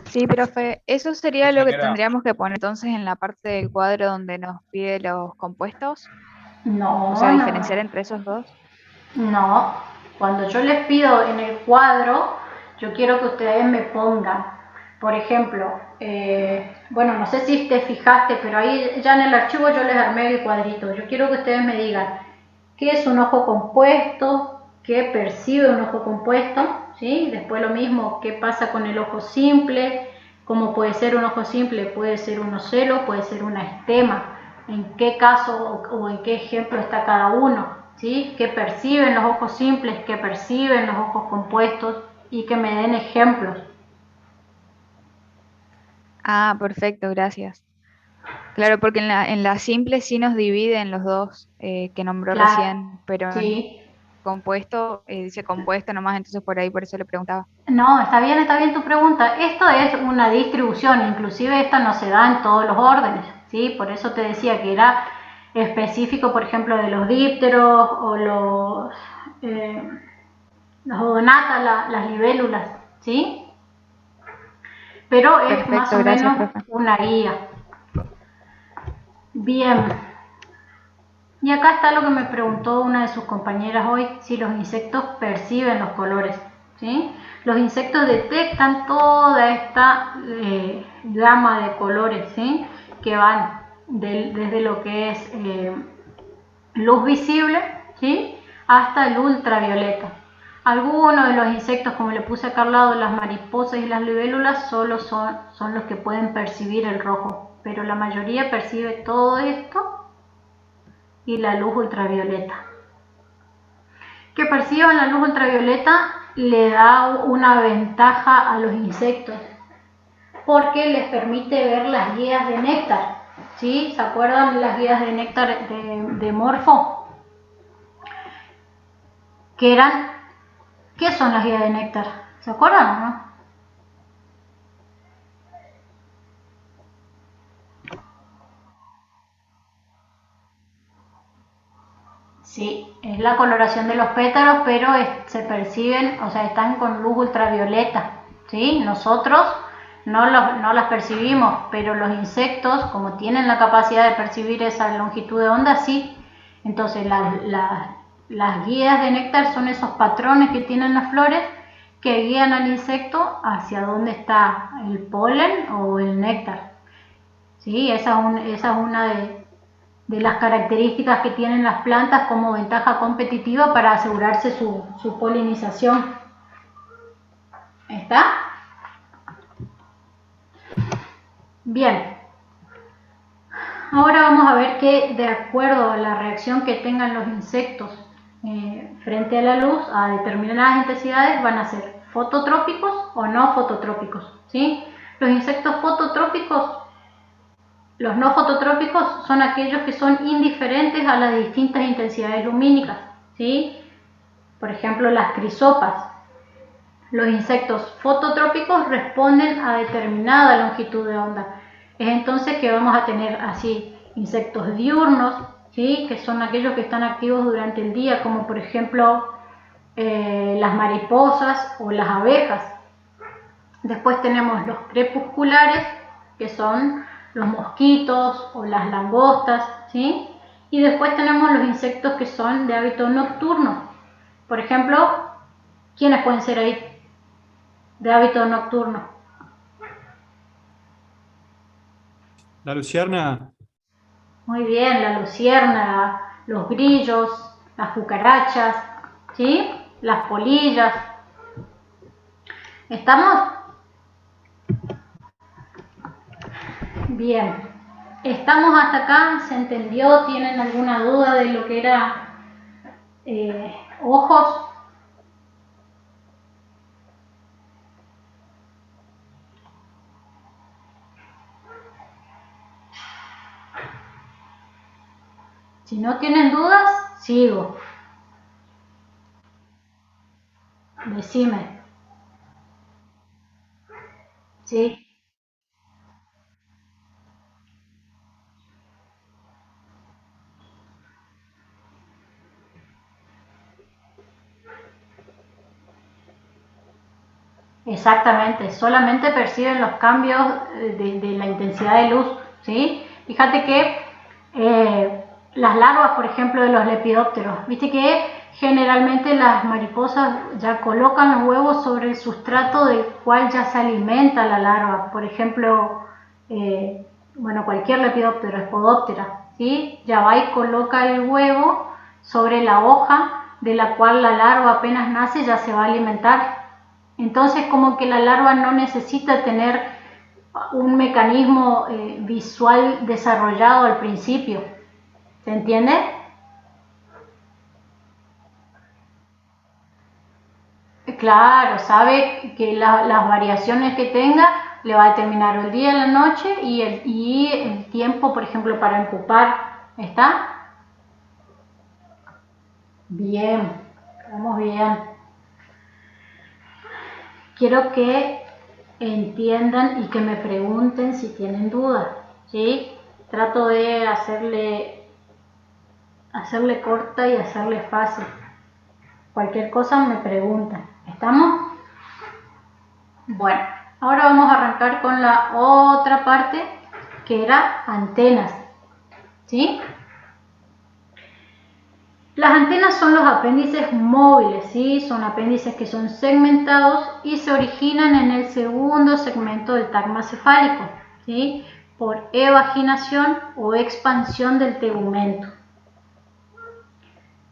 Sí, profe, eso sería lo que Ingeniera. tendríamos que poner entonces en la parte del cuadro donde nos pide los compuestos. No, O sea, no, diferenciar entre esos dos. no. Cuando yo les pido en el cuadro, yo quiero que ustedes me pongan, por ejemplo, bueno, no sé si te fijaste, pero ahí ya en el archivo yo les armé el cuadrito. Yo quiero que ustedes me digan qué es un ojo compuesto, qué percibe un ojo compuesto, ¿sí? Después lo mismo, qué pasa con el ojo simple, cómo puede ser un ojo simple, puede ser un ocelo, puede ser una estema, en qué caso o en qué ejemplo está cada uno, ¿sí? Qué perciben los ojos simples, qué perciben los ojos compuestos y que me den ejemplos. Ah, perfecto, gracias. Claro, porque en la simple sí nos dividen los dos que nombró Claro, recién, pero en sí. compuesto, dice compuesto nomás, entonces por ahí, por eso le preguntaba. No, está bien tu pregunta. Esto es una distribución, inclusive esta no se da en todos los órdenes, ¿sí? Por eso te decía que era específico, por ejemplo, de los dípteros o los odonatas, las libélulas, ¿sí? Pero es Perfecto, más o gracias, menos profe. una guía. Bien. Y acá está lo que me preguntó una de sus compañeras hoy, si los insectos perciben los colores, ¿sí? Los insectos detectan toda esta gama de colores, ¿sí? Que van desde lo que es luz visible, ¿sí? Hasta el ultravioleta. Algunos de los insectos, como le puse acá al lado, las mariposas y las libélulas, solo son los que pueden percibir el rojo, pero la mayoría percibe todo esto y la luz ultravioleta. Que perciban la luz ultravioleta le da una ventaja a los insectos porque les permite ver las guías de néctar, ¿sí? ¿Se acuerdan las guías de néctar de Morfo? ¿Qué son las guías de néctar? ¿Se acuerdan o no? Sí, es la coloración de los pétalos, pero se perciben, o sea, están con luz ultravioleta, ¿sí? Nosotros no las percibimos, pero los insectos, como tienen la capacidad de percibir esa longitud de onda, sí. Entonces, las guías de néctar son esos patrones que tienen las flores que guían al insecto hacia dónde está el polen o el néctar, ¿sí? Esa es una de las características que tienen las plantas como ventaja competitiva para asegurarse su polinización. ¿Está? Bien. Ahora vamos a ver que de acuerdo a la reacción que tengan los insectos frente a la luz a determinadas intensidades van a ser fototrópicos o no fototrópicos, ¿sí? Los insectos fototrópicos, los no fototrópicos son aquellos que son indiferentes a las distintas intensidades lumínicas, ¿sí? Por ejemplo, las crisopas. Los insectos fototrópicos responden a determinada longitud de onda. Es entonces que vamos a tener así insectos diurnos, ¿sí? Que son aquellos que están activos durante el día, como por ejemplo las mariposas o las abejas. Después tenemos los crepusculares, que son los mosquitos o las langostas, ¿sí? Y después tenemos los insectos que son de hábito nocturno. Por ejemplo, ¿quiénes pueden ser ahí de hábito nocturno? La luciérnaga. Muy bien, la luciérnaga, los grillos, las cucarachas, ¿sí? Las polillas. ¿Estamos? Bien. ¿Estamos hasta acá? ¿Se entendió? ¿Tienen alguna duda de lo que era ojos? Si no tienen dudas, sigo. Decime. ¿Sí? Exactamente, solamente perciben los cambios de la intensidad de luz, ¿sí? Fíjate que las larvas, por ejemplo, de los lepidópteros, viste que generalmente las mariposas ya colocan los huevos sobre el sustrato del cual ya se alimenta la larva, por ejemplo, bueno, cualquier lepidóptero, Spodoptera, ¿sí? Ya va y coloca el huevo sobre la hoja de la cual la larva apenas nace ya se va a alimentar. Entonces como que la larva no necesita tener un mecanismo visual desarrollado al principio. ¿Se entiende? Claro, sabe que las variaciones que tenga le va a determinar el día, la noche y el tiempo, por ejemplo, para empupar. ¿Está? Bien, vamos bien. Quiero que entiendan y que me pregunten si tienen dudas, ¿sí? Trato de hacerle corta y hacerle fácil. Cualquier cosa me preguntan. ¿Estamos? Bueno, ahora vamos a arrancar con la otra parte que era antenas, ¿sí? Las antenas son los apéndices móviles, ¿sí? Son apéndices que son segmentados y se originan en el segundo segmento del tagma cefálico, ¿sí? Por evaginación o expansión del tegumento.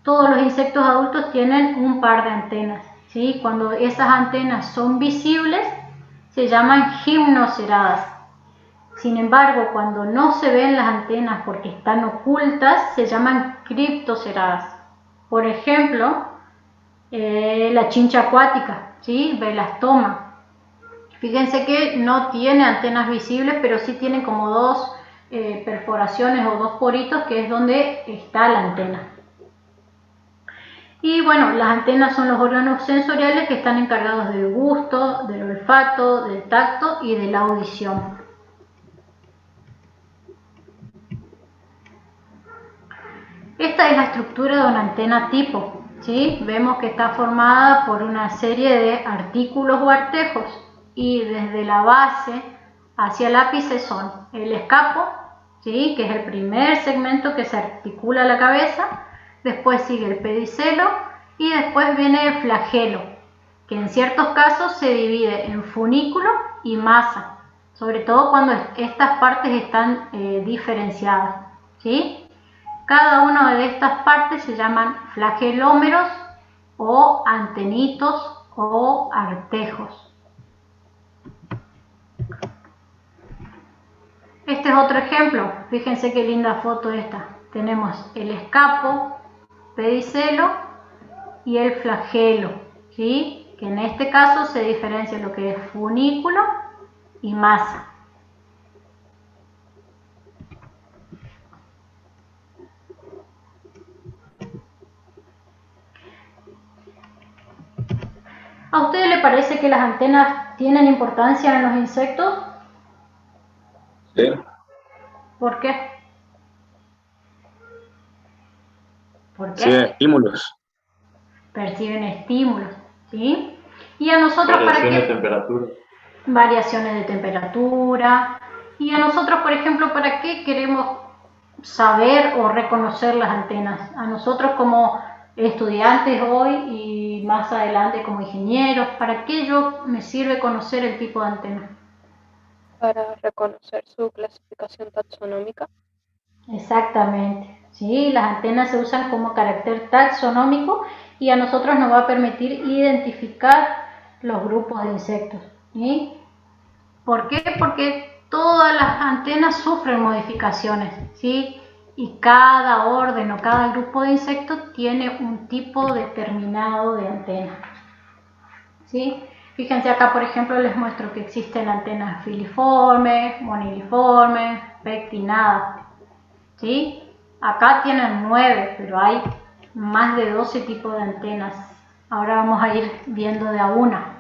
Todos los insectos adultos tienen un par de antenas, ¿sí? Cuando esas antenas son visibles, se llaman gimnoseradas. Sin embargo, cuando no se ven las antenas porque están ocultas, se llaman criptoceradas. Por ejemplo, la chincha acuática, ¿sí? Belastoma. Fíjense que no tiene antenas visibles, pero sí tiene como dos perforaciones o dos poritos, que es donde está la antena. Y bueno, las antenas son los órganos sensoriales que están encargados del gusto, del olfato, del tacto y de la audición. Esta es la estructura de una antena tipo, ¿sí? Vemos que está formada por una serie de artículos o artejos y desde la base hacia el ápice son el escapo, ¿sí? Que es el primer segmento que se articula a la cabeza, después sigue el pedicelo y después viene el flagelo, que en ciertos casos se divide en funículo y masa, sobre todo cuando estas partes están diferenciadas, ¿sí? Cada una de estas partes se llaman flagelómeros o antenitos o artejos. Este es otro ejemplo. Fíjense qué linda foto esta. Tenemos el escapo, pedicelo y el flagelo, ¿sí? Que en este caso se diferencia lo que es funículo y masa. ¿A ustedes les parece que las antenas tienen importancia en los insectos? Sí. ¿Por qué? ¿Por qué? Sí, estímulos. Perciben estímulos, ¿sí? Y a nosotros para qué? Variaciones de temperatura. Variaciones de temperatura. Y a nosotros, por ejemplo, ¿para qué queremos saber o reconocer las antenas? A nosotros como estudiantes hoy y más adelante como ingenieros, ¿para qué me sirve conocer el tipo de antena? Para reconocer su clasificación taxonómica. Exactamente, ¿sí? Las antenas se usan como carácter taxonómico y a nosotros nos va a permitir identificar los grupos de insectos, ¿sí? ¿Por qué? Porque todas las antenas sufren modificaciones, ¿sí? Y cada orden o cada grupo de insectos tiene un tipo determinado de antena, ¿sí? Fíjense acá, por ejemplo, les muestro que existen antenas filiformes, moniliformes, pectinadas, ¿sí? Acá tienen 9, pero hay más de 12 tipos de antenas. Ahora vamos a ir viendo de a una.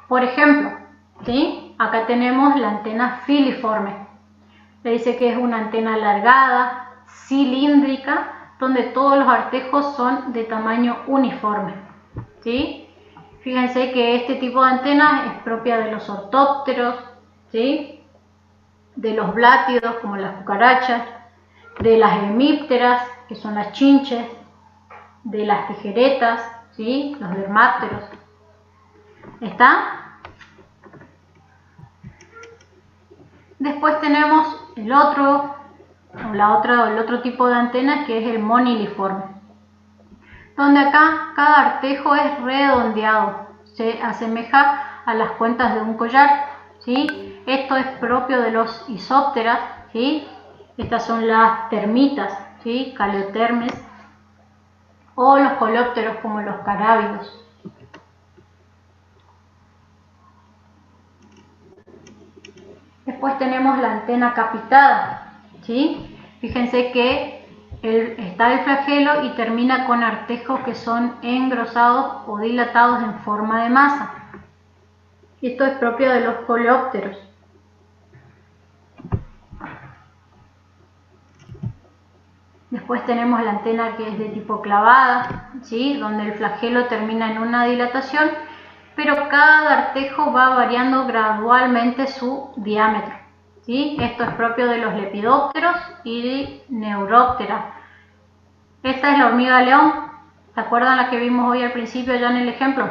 Por ejemplo, ¿sí? Acá tenemos la antena filiforme. Le dice que es una antena alargada, cilíndrica, donde todos los artejos son de tamaño uniforme, ¿sí? Fíjense que este tipo de antena es propia de los ortópteros, ¿sí? De los blátidos, como las cucarachas, de las hemípteras, que son las chinches, de las tijeretas, ¿sí? Los dermápteros. ¿Está? Después tenemos el otro tipo de antena, que es el moniliforme, donde acá cada artejo es redondeado, se asemeja a las cuentas de un collar, ¿sí? Esto es propio de los isópteras, ¿sí? Estas son las termitas, ¿sí? Caleotermes, o los colópteros como los carábidos. Después tenemos la antena capitada, ¿sí? Fíjense que está el flagelo y termina con artejos que son engrosados o dilatados en forma de masa. Esto es propio de los coleópteros. Después tenemos la antena que es de tipo clavada, ¿sí? Donde el flagelo termina en una dilatación, pero cada artejo va variando gradualmente su diámetro, ¿sí? Esto es propio de los lepidópteros y neuróptera. Esta es la hormiga león. ¿Se acuerdan la que vimos hoy al principio ya en el ejemplo?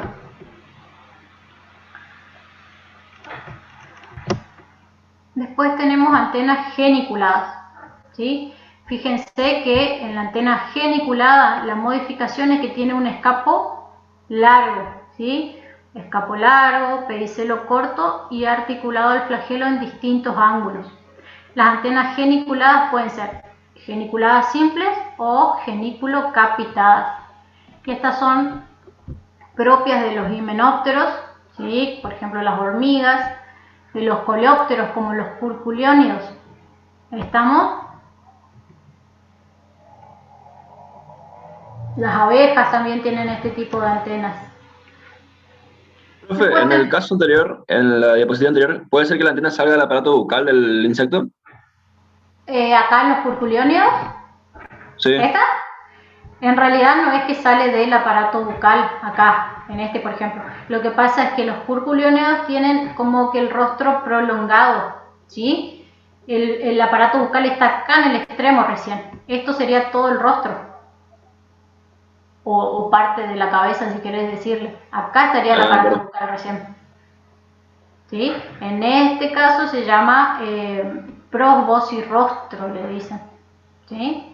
Después tenemos antenas geniculadas, ¿sí? Fíjense que en la antena geniculada la modificación es que tiene un escapo largo, ¿sí? Escapo largo, pedicelo corto y articulado el flagelo en distintos ángulos. Las antenas geniculadas pueden ser geniculadas simples o genículo-capitadas. Y estas son propias de los himenópteros, ¿sí? Por ejemplo las hormigas, de los coleópteros como los curculiónidos. ¿Estamos? Las abejas también tienen este tipo de antenas. Profe, en el caso anterior, en la diapositiva anterior, ¿puede ser que la antena salga del aparato bucal del insecto? Acá en los curculiónidos, Sí. ¿esta? En realidad no es que sale del aparato bucal acá, en este por ejemplo. Lo que pasa es que los curculiónidos tienen como que el rostro prolongado, ¿sí? El aparato bucal está acá en el extremo recién. Esto sería todo el rostro. O parte de la cabeza, si querés decirle. Acá estaría el aparato bucal recién. ¿Sí? En este caso se llama prosbosirrostro, le dicen. ¿Sí?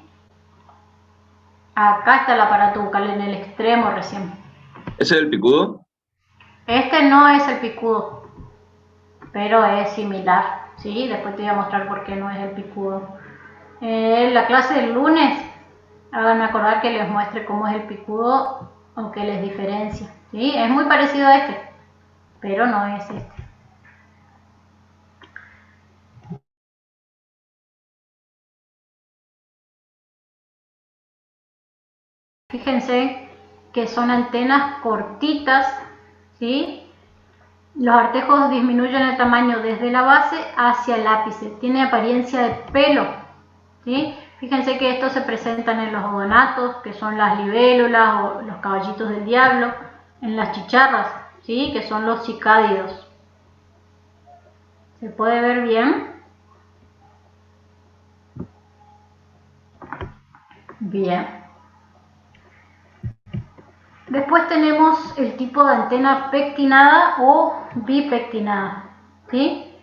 Acá está el aparato bucal en el extremo recién. ¿Ese es el picudo? Este no es el picudo, pero es similar. ¿Sí? Después te voy a mostrar por qué no es el picudo. En la clase del lunes, háganme acordar que les muestre cómo es el picudo, aunque les diferencia. ¿Sí? Es muy parecido a este, pero no es este. Fíjense que son antenas cortitas, ¿sí? Los artejos disminuyen el tamaño desde la base hacia el ápice. Tiene apariencia de pelo, ¿sí? Fíjense que estos se presentan en los odonatos, que son las libélulas o los caballitos del diablo, en las chicharras, ¿sí? Que son los cicádidos. ¿Se puede ver bien? Bien. Después tenemos el tipo de antena pectinada o bipectinada, ¿sí?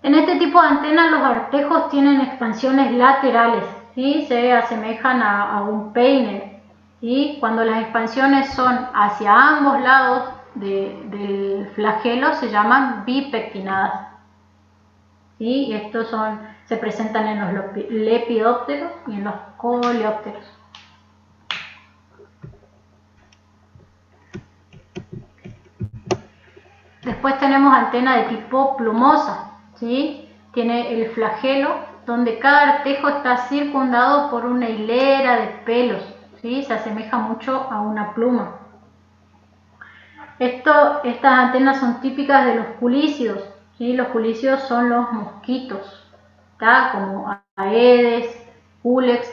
En este tipo de antena los artejos tienen expansiones laterales, ¿sí? Se asemejan a un peine, ¿sí? Cuando las expansiones son hacia ambos lados del flagelo se llaman bipectinadas, ¿sí? Y estos se presentan en los lepidópteros y en los coleópteros. Después tenemos antena de tipo plumosa, ¿sí? Tiene el flagelo donde cada artejo está circundado por una hilera de pelos, ¿sí? Se asemeja mucho a una pluma. Estas antenas son típicas de los culícidos, ¿sí? Los culícidos son los mosquitos, ¿tá? Como Aedes, Culex,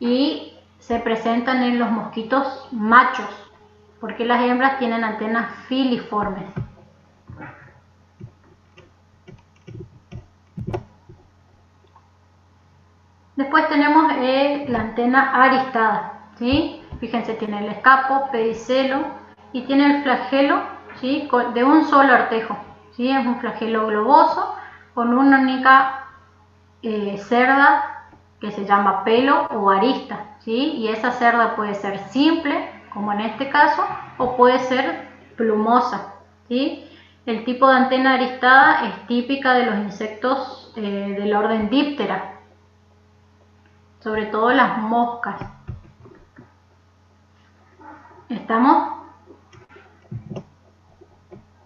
y se presentan en los mosquitos machos, porque las hembras tienen antenas filiformes. Después tenemos la antena aristada, ¿sí? Fíjense, tiene el escapo, pedicelo y tiene el flagelo, ¿sí? De un solo artejo, ¿sí? Es un flagelo globoso con una única cerda que se llama pelo o arista, ¿sí? Y esa cerda puede ser simple, como en este caso, o puede ser plumosa, ¿sí? El tipo de antena aristada es típica de los insectos del orden Diptera, sobre todo las moscas. ¿Estamos?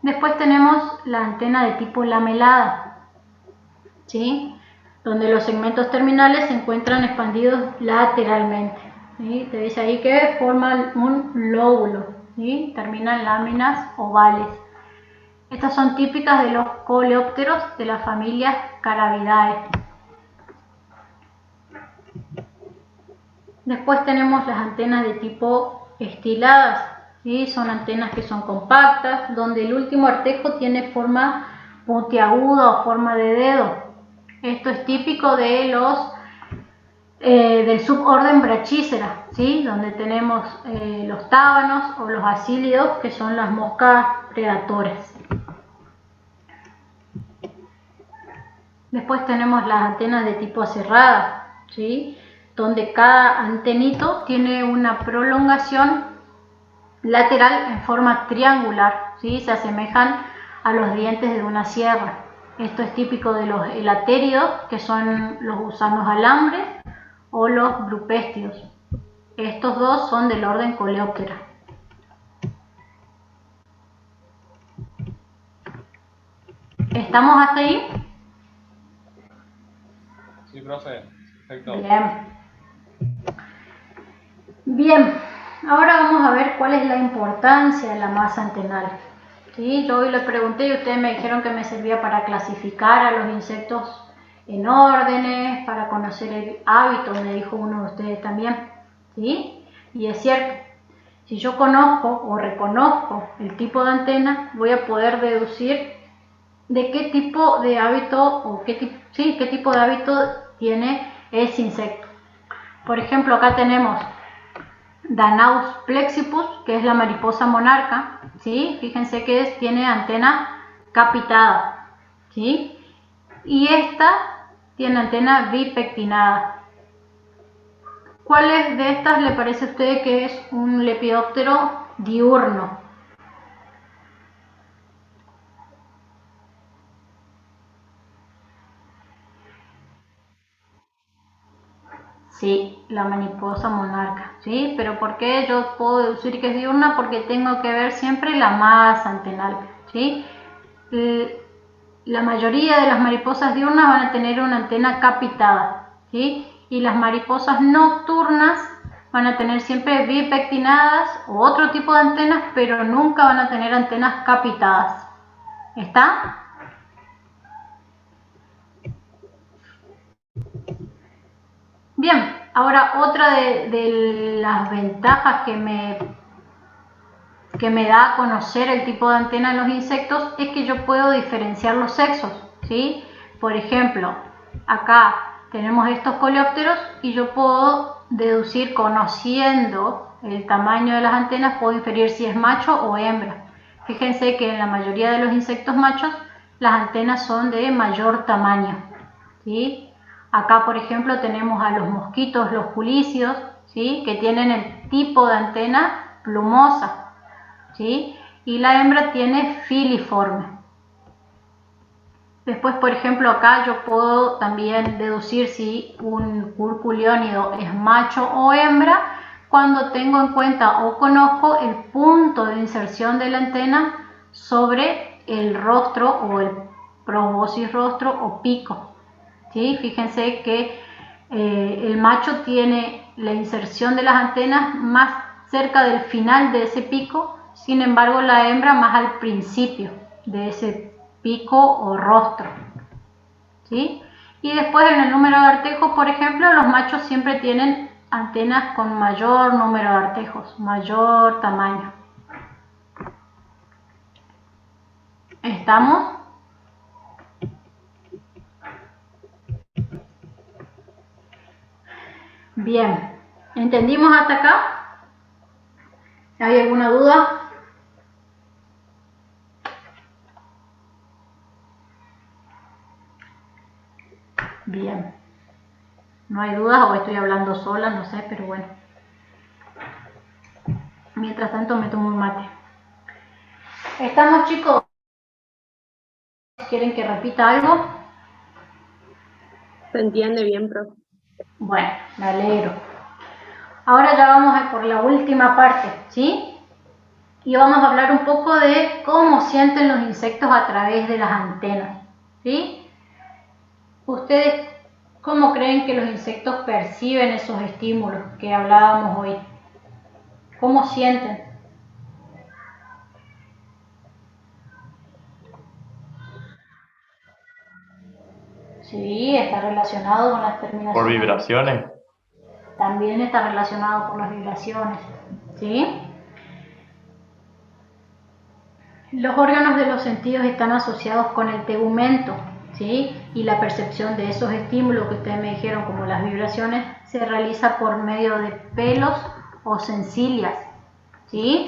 Después tenemos la antena de tipo lamelada, ¿sí? Donde los segmentos terminales se encuentran expandidos lateralmente, ¿sí? Te dice ahí que forman un lóbulo, ¿sí? Terminan en láminas ovales. Estas son típicas de los coleópteros de la familia Carabidae. Después tenemos las antenas de tipo estiladas, ¿sí? Son antenas que son compactas, donde el último artejo tiene forma puntiaguda o forma de dedo. Esto es típico de los del suborden Brachycera, ¿sí? Donde tenemos los tábanos o los asílidos, que son las moscas predatoras. Después tenemos las antenas de tipo cerrada, ¿sí? Donde cada antenito tiene una prolongación lateral en forma triangular, ¿sí? Se asemejan a los dientes de una sierra. Esto es típico de los elateridos, que son los gusanos alambres, o los brupestios. Estos dos son del orden Coleoptera. ¿Estamos hasta ahí? Sí, profe. Perfecto. Bien. Bien, ahora vamos a ver cuál es la importancia de la masa antenal. ¿Sí? Yo hoy le pregunté y ustedes me dijeron que me servía para clasificar a los insectos en órdenes, para conocer el hábito, me dijo uno de ustedes también. ¿Sí? Y es cierto, si yo conozco o reconozco el tipo de antena, voy a poder deducir de qué tipo de hábito o qué tipo de hábito tiene ese insecto. Por ejemplo, acá tenemos Danaus plexipus, que es la mariposa monarca, ¿sí? Fíjense que tiene antena capitada, ¿sí? Y esta tiene antena bipectinada. ¿Cuál de estas le parece a usted que es un lepidóptero diurno? Sí, la mariposa monarca, ¿sí? Pero ¿por qué yo puedo deducir que es diurna? Porque tengo que ver siempre la masa antenal, ¿sí? La mayoría de las mariposas diurnas van a tener una antena capitada, ¿sí? Y las mariposas nocturnas van a tener siempre bipectinadas o otro tipo de antenas, pero nunca van a tener antenas capitadas. ¿Está? Bien, ahora otra de las ventajas que me da a conocer el tipo de antena en los insectos es que yo puedo diferenciar los sexos, ¿sí? Por ejemplo, acá tenemos estos coleópteros y yo puedo deducir, conociendo el tamaño de las antenas, puedo inferir si es macho o hembra. Fíjense que en la mayoría de los insectos machos las antenas son de mayor tamaño, ¿sí? Acá, por ejemplo, tenemos a los mosquitos, los culícidos, ¿sí? Que tienen el tipo de antena plumosa, ¿sí? Y la hembra tiene filiforme. Después, por ejemplo, acá yo puedo también deducir si un curculiónido es macho o hembra cuando tengo en cuenta o conozco el punto de inserción de la antena sobre el rostro o el proboscis rostro o pico, ¿sí? Fíjense que el macho tiene la inserción de las antenas más cerca del final de ese pico, sin embargo la hembra más al principio de ese pico o rostro, ¿sí? Y después en el número de artejos, por ejemplo, los machos siempre tienen antenas con mayor número de artejos, mayor tamaño. ¿Estamos? Bien, ¿entendimos hasta acá? ¿Hay alguna duda? Bien. No hay dudas o estoy hablando sola, no sé, pero bueno. Mientras tanto me tomo un mate. ¿Estamos, chicos? ¿Quieren que repita algo? Se entiende bien, profe. Bueno, me alegro. Ahora ya vamos a por la última parte, ¿sí? Y vamos a hablar un poco de cómo sienten los insectos a través de las antenas, ¿sí? ¿Ustedes cómo creen que los insectos perciben esos estímulos que hablábamos hoy? ¿Cómo sienten? Sí, está relacionado con las terminaciones. Por vibraciones. También está relacionado por las vibraciones, ¿sí? Los órganos de los sentidos están asociados con el tegumento, ¿sí? Y la percepción de esos estímulos que ustedes me dijeron, como las vibraciones, se realiza por medio de pelos o sencillas, ¿sí?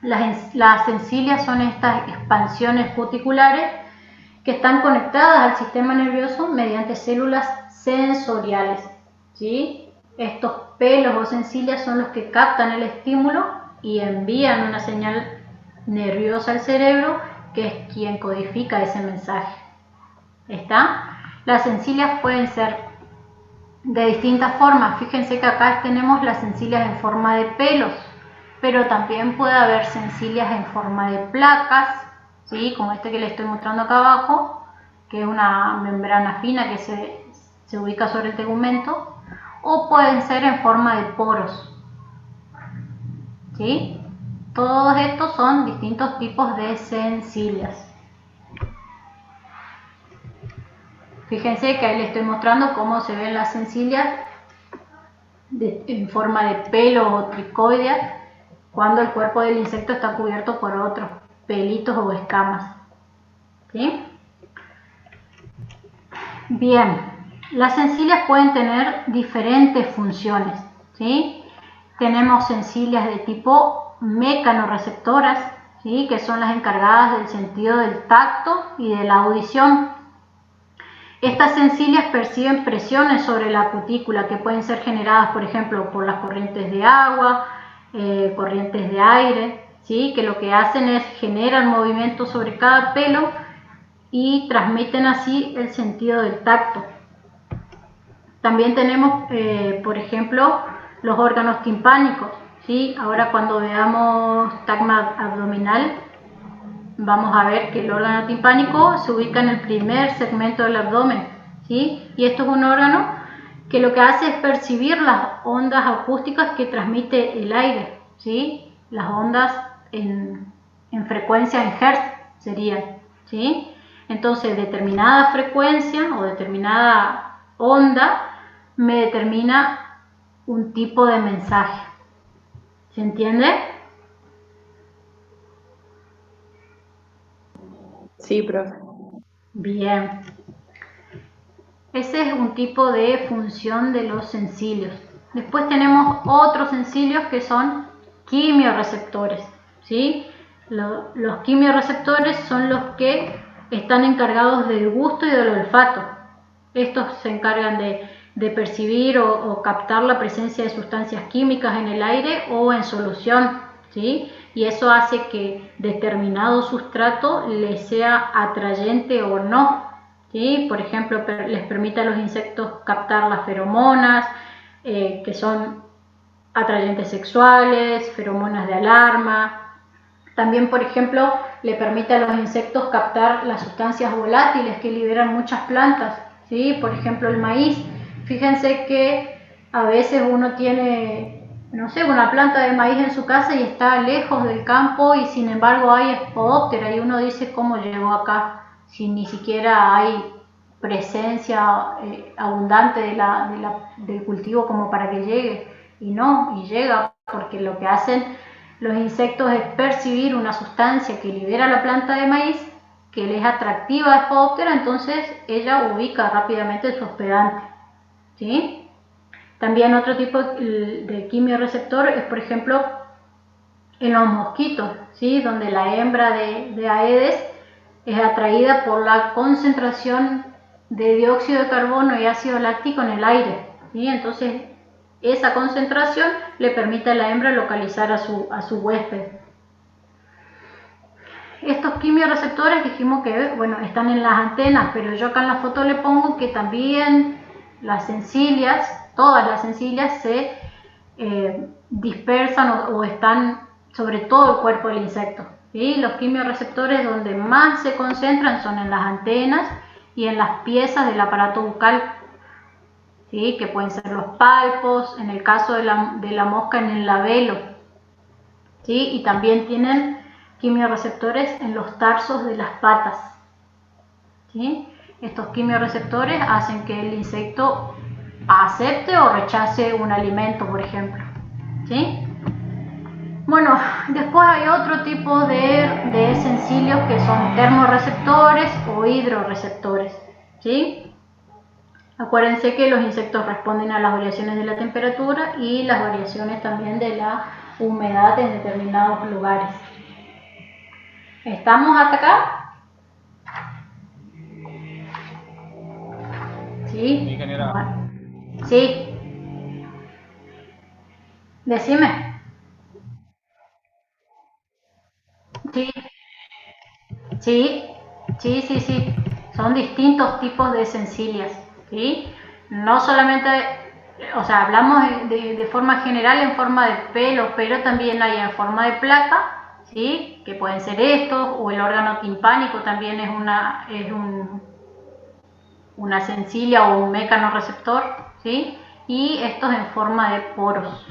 Las sencillas son estas expansiones cuticulares que están conectadas al sistema nervioso mediante células sensoriales, ¿sí? Estos pelos o sencillas son los que captan el estímulo y envían una señal nerviosa al cerebro, que es quien codifica ese mensaje. ¿Está? Las sencillas pueden ser de distintas formas. Fíjense que acá tenemos las sencillas en forma de pelos, pero también puede haber sencillas en forma de placas, ¿sí? Como este que le estoy mostrando acá abajo, que es una membrana fina que se ubica sobre el tegumento, o pueden ser en forma de poros, ¿sí? Todos estos son distintos tipos de sencillas. Fíjense que ahí les estoy mostrando cómo se ven las sencillas en forma de pelo o tricoidea cuando el cuerpo del insecto está cubierto por otros pelitos o escamas, ¿sí? Bien, las sencillas pueden tener diferentes funciones, ¿sí? Tenemos sencillas de tipo mecanorreceptoras, ¿sí? Que son las encargadas del sentido del tacto y de la audición. Estas sencillas perciben presiones sobre la cutícula que pueden ser generadas, por ejemplo, por las corrientes de agua, corrientes de aire, ¿sí? Que lo que hacen es generar movimiento sobre cada pelo y transmiten así el sentido del tacto. También tenemos, por ejemplo, los órganos timpánicos, ¿sí? Ahora cuando veamos tagma abdominal, vamos a ver que el órgano timpánico se ubica en el primer segmento del abdomen, ¿sí? Y esto es un órgano que lo que hace es percibir las ondas acústicas que transmite el aire, ¿sí? Las ondas en frecuencia en Hertz serían, ¿sí? Entonces determinada frecuencia o determinada onda me determina un tipo de mensaje. ¿Se entiende? Sí, profe. Bien. Ese es un tipo de función de los sencillos. Después tenemos otros sencillos que son quimiorreceptores, ¿sí? Los quimiorreceptores son los que están encargados del gusto y del olfato. Estos se encargan de percibir o captar la presencia de sustancias químicas en el aire o en solución, ¿sí? Y eso hace que determinado sustrato les sea atrayente o no, ¿sí? Por ejemplo, les permite a los insectos captar las feromonas, que son atrayentes sexuales, feromonas de alarma. También, por ejemplo, le permite a los insectos captar las sustancias volátiles que liberan muchas plantas, ¿sí? Por ejemplo, el maíz. Fíjense que a veces uno tiene, no sé, una planta de maíz en su casa y está lejos del campo y sin embargo hay Spodoptera y uno dice cómo llegó acá si ni siquiera hay presencia abundante del cultivo como para que llegue. Y no, y llega porque lo que hacen los insectos es percibir una sustancia que libera la planta de maíz, que le es atractiva a Spodoptera, entonces ella ubica rápidamente su hospedante, ¿sí? También otro tipo de quimiorreceptor es, por ejemplo, en los mosquitos, ¿sí? Donde la hembra de Aedes es atraída por la concentración de dióxido de carbono y ácido láctico en el aire, ¿sí? Entonces esa concentración le permite a la hembra localizar a su huésped. Estos quimiorreceptores dijimos que, bueno, están en las antenas, pero yo acá en la foto le pongo que también las sencillas, todas las sencillas se dispersan o están sobre todo el cuerpo del insecto, ¿sí? Los quimiorreceptores donde más se concentran son en las antenas y en las piezas del aparato bucal, ¿sí? Que pueden ser los palpos, en el caso de la mosca en el labelo, ¿sí? Y también tienen quimiorreceptores en los tarsos de las patas, ¿sí? Estos quimiorreceptores hacen que el insecto acepte o rechace un alimento, por ejemplo, ¿sí? Bueno, después hay otro tipo de sensilios que son termorreceptores o hidrorreceptores, ¿sí? Acuérdense que los insectos responden a las variaciones de la temperatura y las variaciones también de la humedad en determinados lugares. ¿Estamos hasta acá? ¿Sí? Ingeniera. Bueno. Sí. Decime. Sí, sí. Son distintos tipos de sensilias, ¿sí? No solamente, o sea, hablamos de forma general en forma de pelos, pero también hay en forma de placa, ¿sí? Que pueden ser estos, o el órgano timpánico también es una sensilia o un mecanorreceptor, ¿sí? Y estos en forma de poros.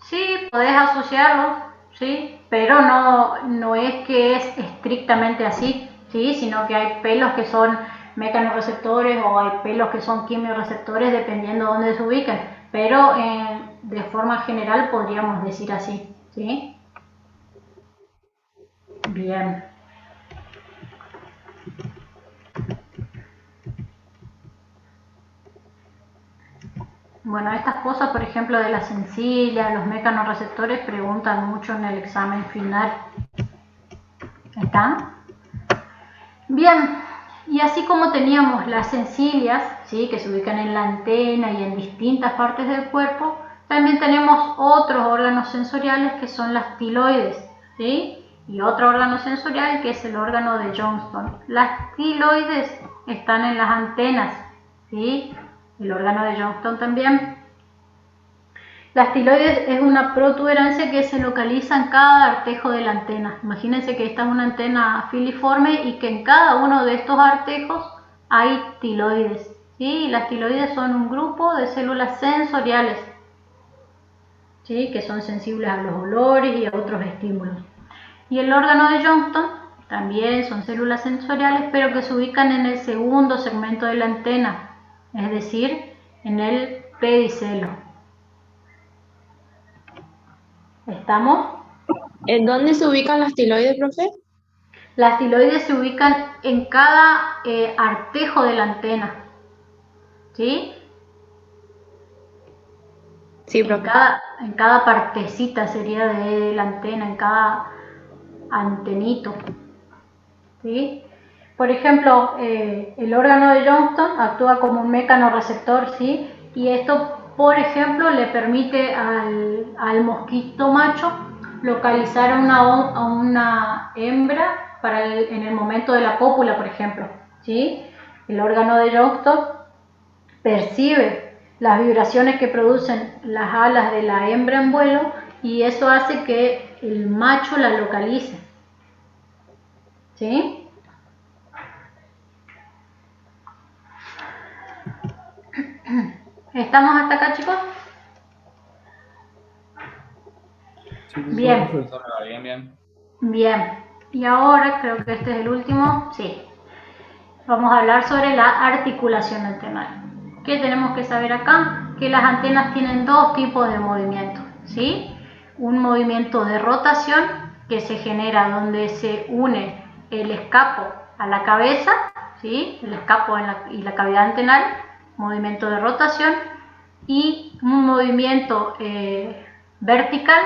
Sí, podés asociarlos, ¿sí? Pero no es que es estrictamente así, ¿sí? Sino que hay pelos que son mecanorreceptores o hay pelos que son quimiorreceptores dependiendo de dónde se ubiquen. Pero de forma general podríamos decir así, ¿sí? Bien. Bueno, estas cosas, por ejemplo, de la sencilla, los mecanorreceptores, preguntan mucho en el examen final. ¿Están? Bien, y así como teníamos las sencillas, ¿sí? Que se ubican en la antena y en distintas partes del cuerpo, también tenemos otros órganos sensoriales que son las tiloides, ¿sí? Y otro órgano sensorial que es el órgano de Johnston. Las tiloides están en las antenas, ¿sí? El órgano de Johnston también. Las tiloides es una protuberancia que se localiza en cada artejo de la antena. Imagínense que esta es una antena filiforme y que en cada uno de estos artejos hay tiloides, ¿sí? Y las tiloides son un grupo de células sensoriales, ¿sí? Que son sensibles a los olores y a otros estímulos. Y el órgano de Johnston también son células sensoriales, pero que se ubican en el segundo segmento de la antena, es decir, en el pedicelo. ¿Estamos? ¿En dónde se ubican las tiloides, profe? Las tiloides se ubican en cada artejo de la antena, ¿sí? Sí, profe. En cada partecita sería de la antena, en cada antenito, ¿sí? Por ejemplo, el órgano de Johnston actúa como un mecanorreceptor, ¿sí? Y esto, por ejemplo, le permite al mosquito macho localizar a una hembra en el momento de la cópula, por ejemplo, ¿sí? El órgano de Johnston percibe las vibraciones que producen las alas de la hembra en vuelo y eso hace que el macho la localice, ¿sí? ¿Estamos hasta acá, chicos? Bien. Profesora, bien. Bien. Y ahora creo que este es el último. Sí. Vamos a hablar sobre la articulación antenal. ¿Qué tenemos que saber acá? Que las antenas tienen dos tipos de movimientos, ¿sí? Un movimiento de rotación que se genera donde se une el escapo a la cabeza, ¿sí? El escapo y la cavidad antenal, movimiento de rotación, y un movimiento vertical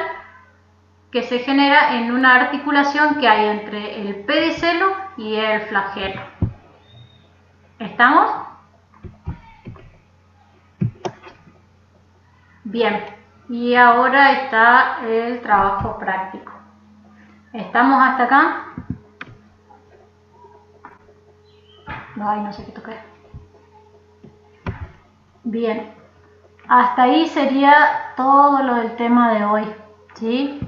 que se genera en una articulación que hay entre el pedicelo y el flagelo. ¿Estamos? Bien, y ahora está el trabajo práctico. ¿Estamos hasta acá? No sé qué tocar. Bien, hasta ahí sería todo lo del tema de hoy, ¿sí?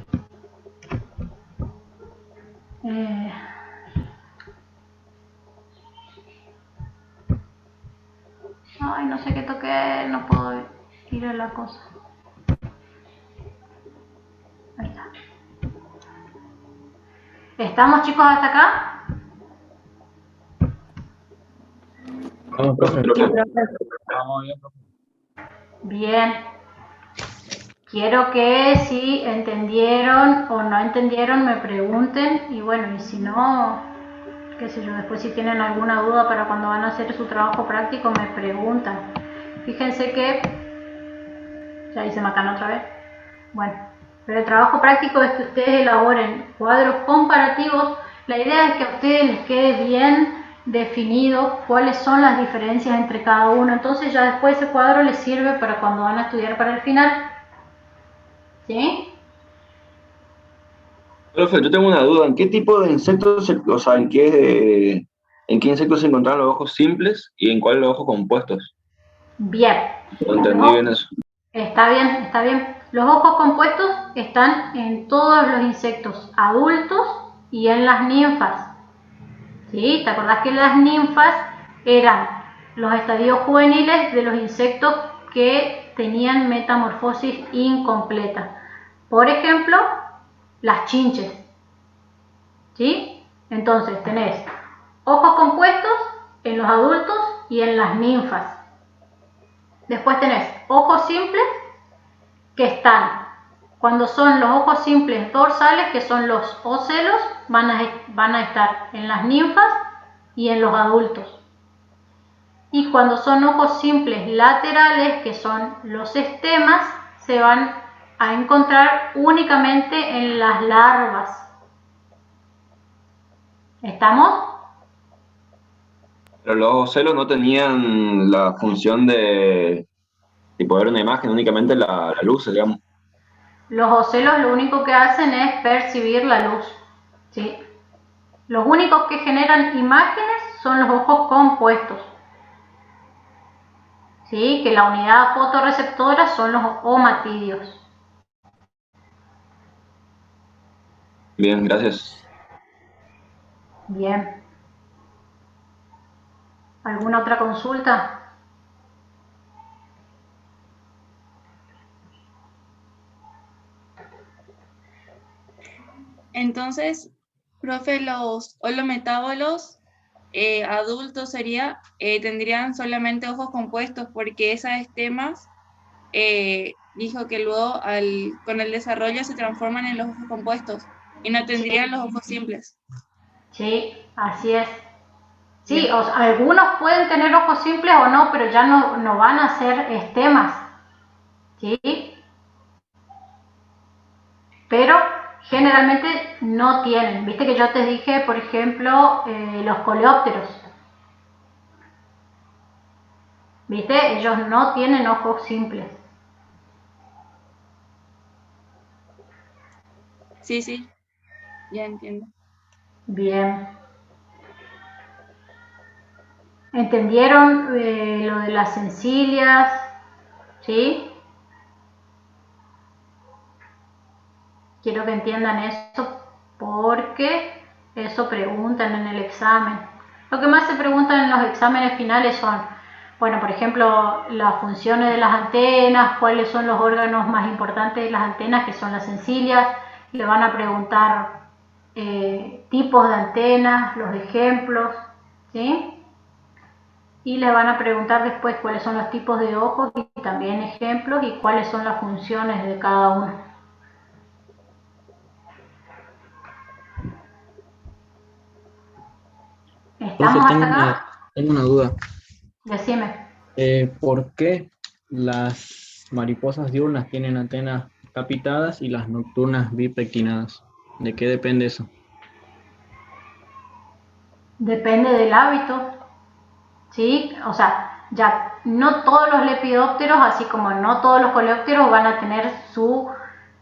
No sé qué toqué, no puedo ir a la cosa. Ahí está. ¿Estamos, chicos, hasta acá? Vamos, profe. Sí, profe. Vamos bien, profe. Bien. Quiero que si entendieron o no entendieron me pregunten y bueno, y si no, qué sé yo, después si tienen alguna duda para cuando van a hacer su trabajo práctico me preguntan. Fíjense que, ya hice macana otra vez, bueno, pero el trabajo práctico es que ustedes elaboren cuadros comparativos. La idea es que a ustedes les quede bien definido cuáles son las diferencias entre cada uno, entonces ya después ese cuadro les sirve para cuando van a estudiar para el final. ¿Sí? Profe, yo tengo una duda. ¿En qué tipo de insectos, o sea, en qué insectos se encontraban los ojos simples y en cuáles los ojos compuestos? Bien. No entendí bien eso. Está bien, está bien. Los ojos compuestos están en todos los insectos adultos y en las ninfas. ¿Sí? ¿Te acordás que las ninfas eran los estadios juveniles de los insectos que tenían metamorfosis incompleta? Por ejemplo, las chinches. ¿Sí? Entonces tenés ojos compuestos en los adultos y en las ninfas. Después tenés ojos simples que están, cuando son los ojos simples dorsales, que son los ocelos, van a estar en las ninfas y en los adultos. Y cuando son ojos simples laterales, que son los estemas, se van a encontrar únicamente en las larvas. ¿Estamos? Pero los ocelos no tenían la función de ver una imagen, únicamente la luz, digamos. Los ocelos lo único que hacen es percibir la luz. ¿Sí? Los únicos que generan imágenes son los ojos compuestos. ¿Sí? Que la unidad fotorreceptora son los omatidios. Bien, gracias. Bien. ¿Alguna otra consulta? Entonces, profe, los holometábolos adultos tendrían solamente ojos compuestos porque esas estemas dijo que luego con el desarrollo se transforman en los ojos compuestos y no tendrían los ojos simples. Sí, así es. Sí, algunos pueden tener ojos simples o no, pero ya no van a ser estemas. ¿Sí? Pero generalmente no tienen. Viste que yo te dije, por ejemplo, los coleópteros. ¿Viste? Ellos no tienen ojos simples. Sí, sí, ya entiendo. Bien. ¿Entendieron lo de las encilias? ¿Sí? Quiero que entiendan eso porque eso preguntan en el examen. Lo que más se preguntan en los exámenes finales son, bueno, por ejemplo, las funciones de las antenas, cuáles son los órganos más importantes de las antenas, que son las encilias. Le van a preguntar tipos de antenas, los ejemplos, ¿sí? Y le van a preguntar después cuáles son los tipos de ojos y también ejemplos y cuáles son las funciones de cada uno. ¿Estamos Profe, hasta acá? tengo una duda. Decime. ¿Por qué las mariposas diurnas tienen antenas capitadas y las nocturnas bipectinadas? ¿De qué depende eso? Depende del hábito, ¿sí? O sea, ya no todos los lepidópteros, así como no todos los coleópteros van a tener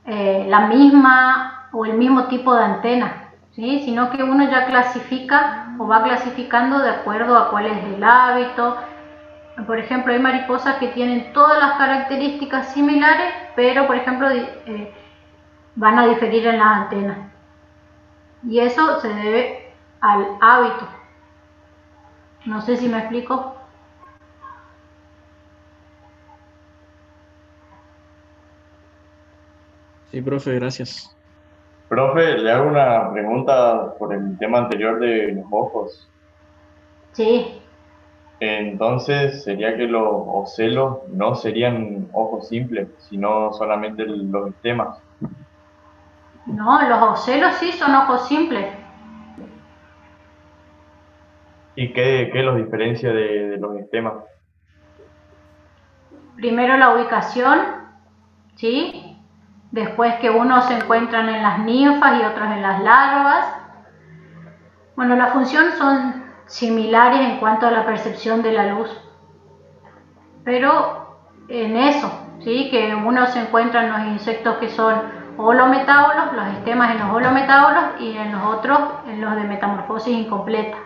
la misma o el mismo tipo de antena, ¿sí? Sino que uno ya clasifica o va clasificando de acuerdo a cuál es el hábito. Por ejemplo, hay mariposas que tienen todas las características similares, pero por ejemplo van a diferir en las antenas. Y eso se debe al hábito. No sé si me explico. Sí, profe, gracias. Profe, le hago una pregunta por el tema anterior de los ojos. Sí. Entonces sería que los ocelos no serían ojos simples, sino solamente los estemas. No, los ocelos sí son ojos simples. ¿Y qué los diferencia de los estemas? Primero la ubicación, ¿sí? Después que unos se encuentran en las ninfas y otros en las larvas. Bueno, la función son similares en cuanto a la percepción de la luz, pero en eso, ¿sí? Que unos se encuentran en los insectos que son holometábolos, los estemas en los holometábolos y en los otros en los de metamorfosis incompleta.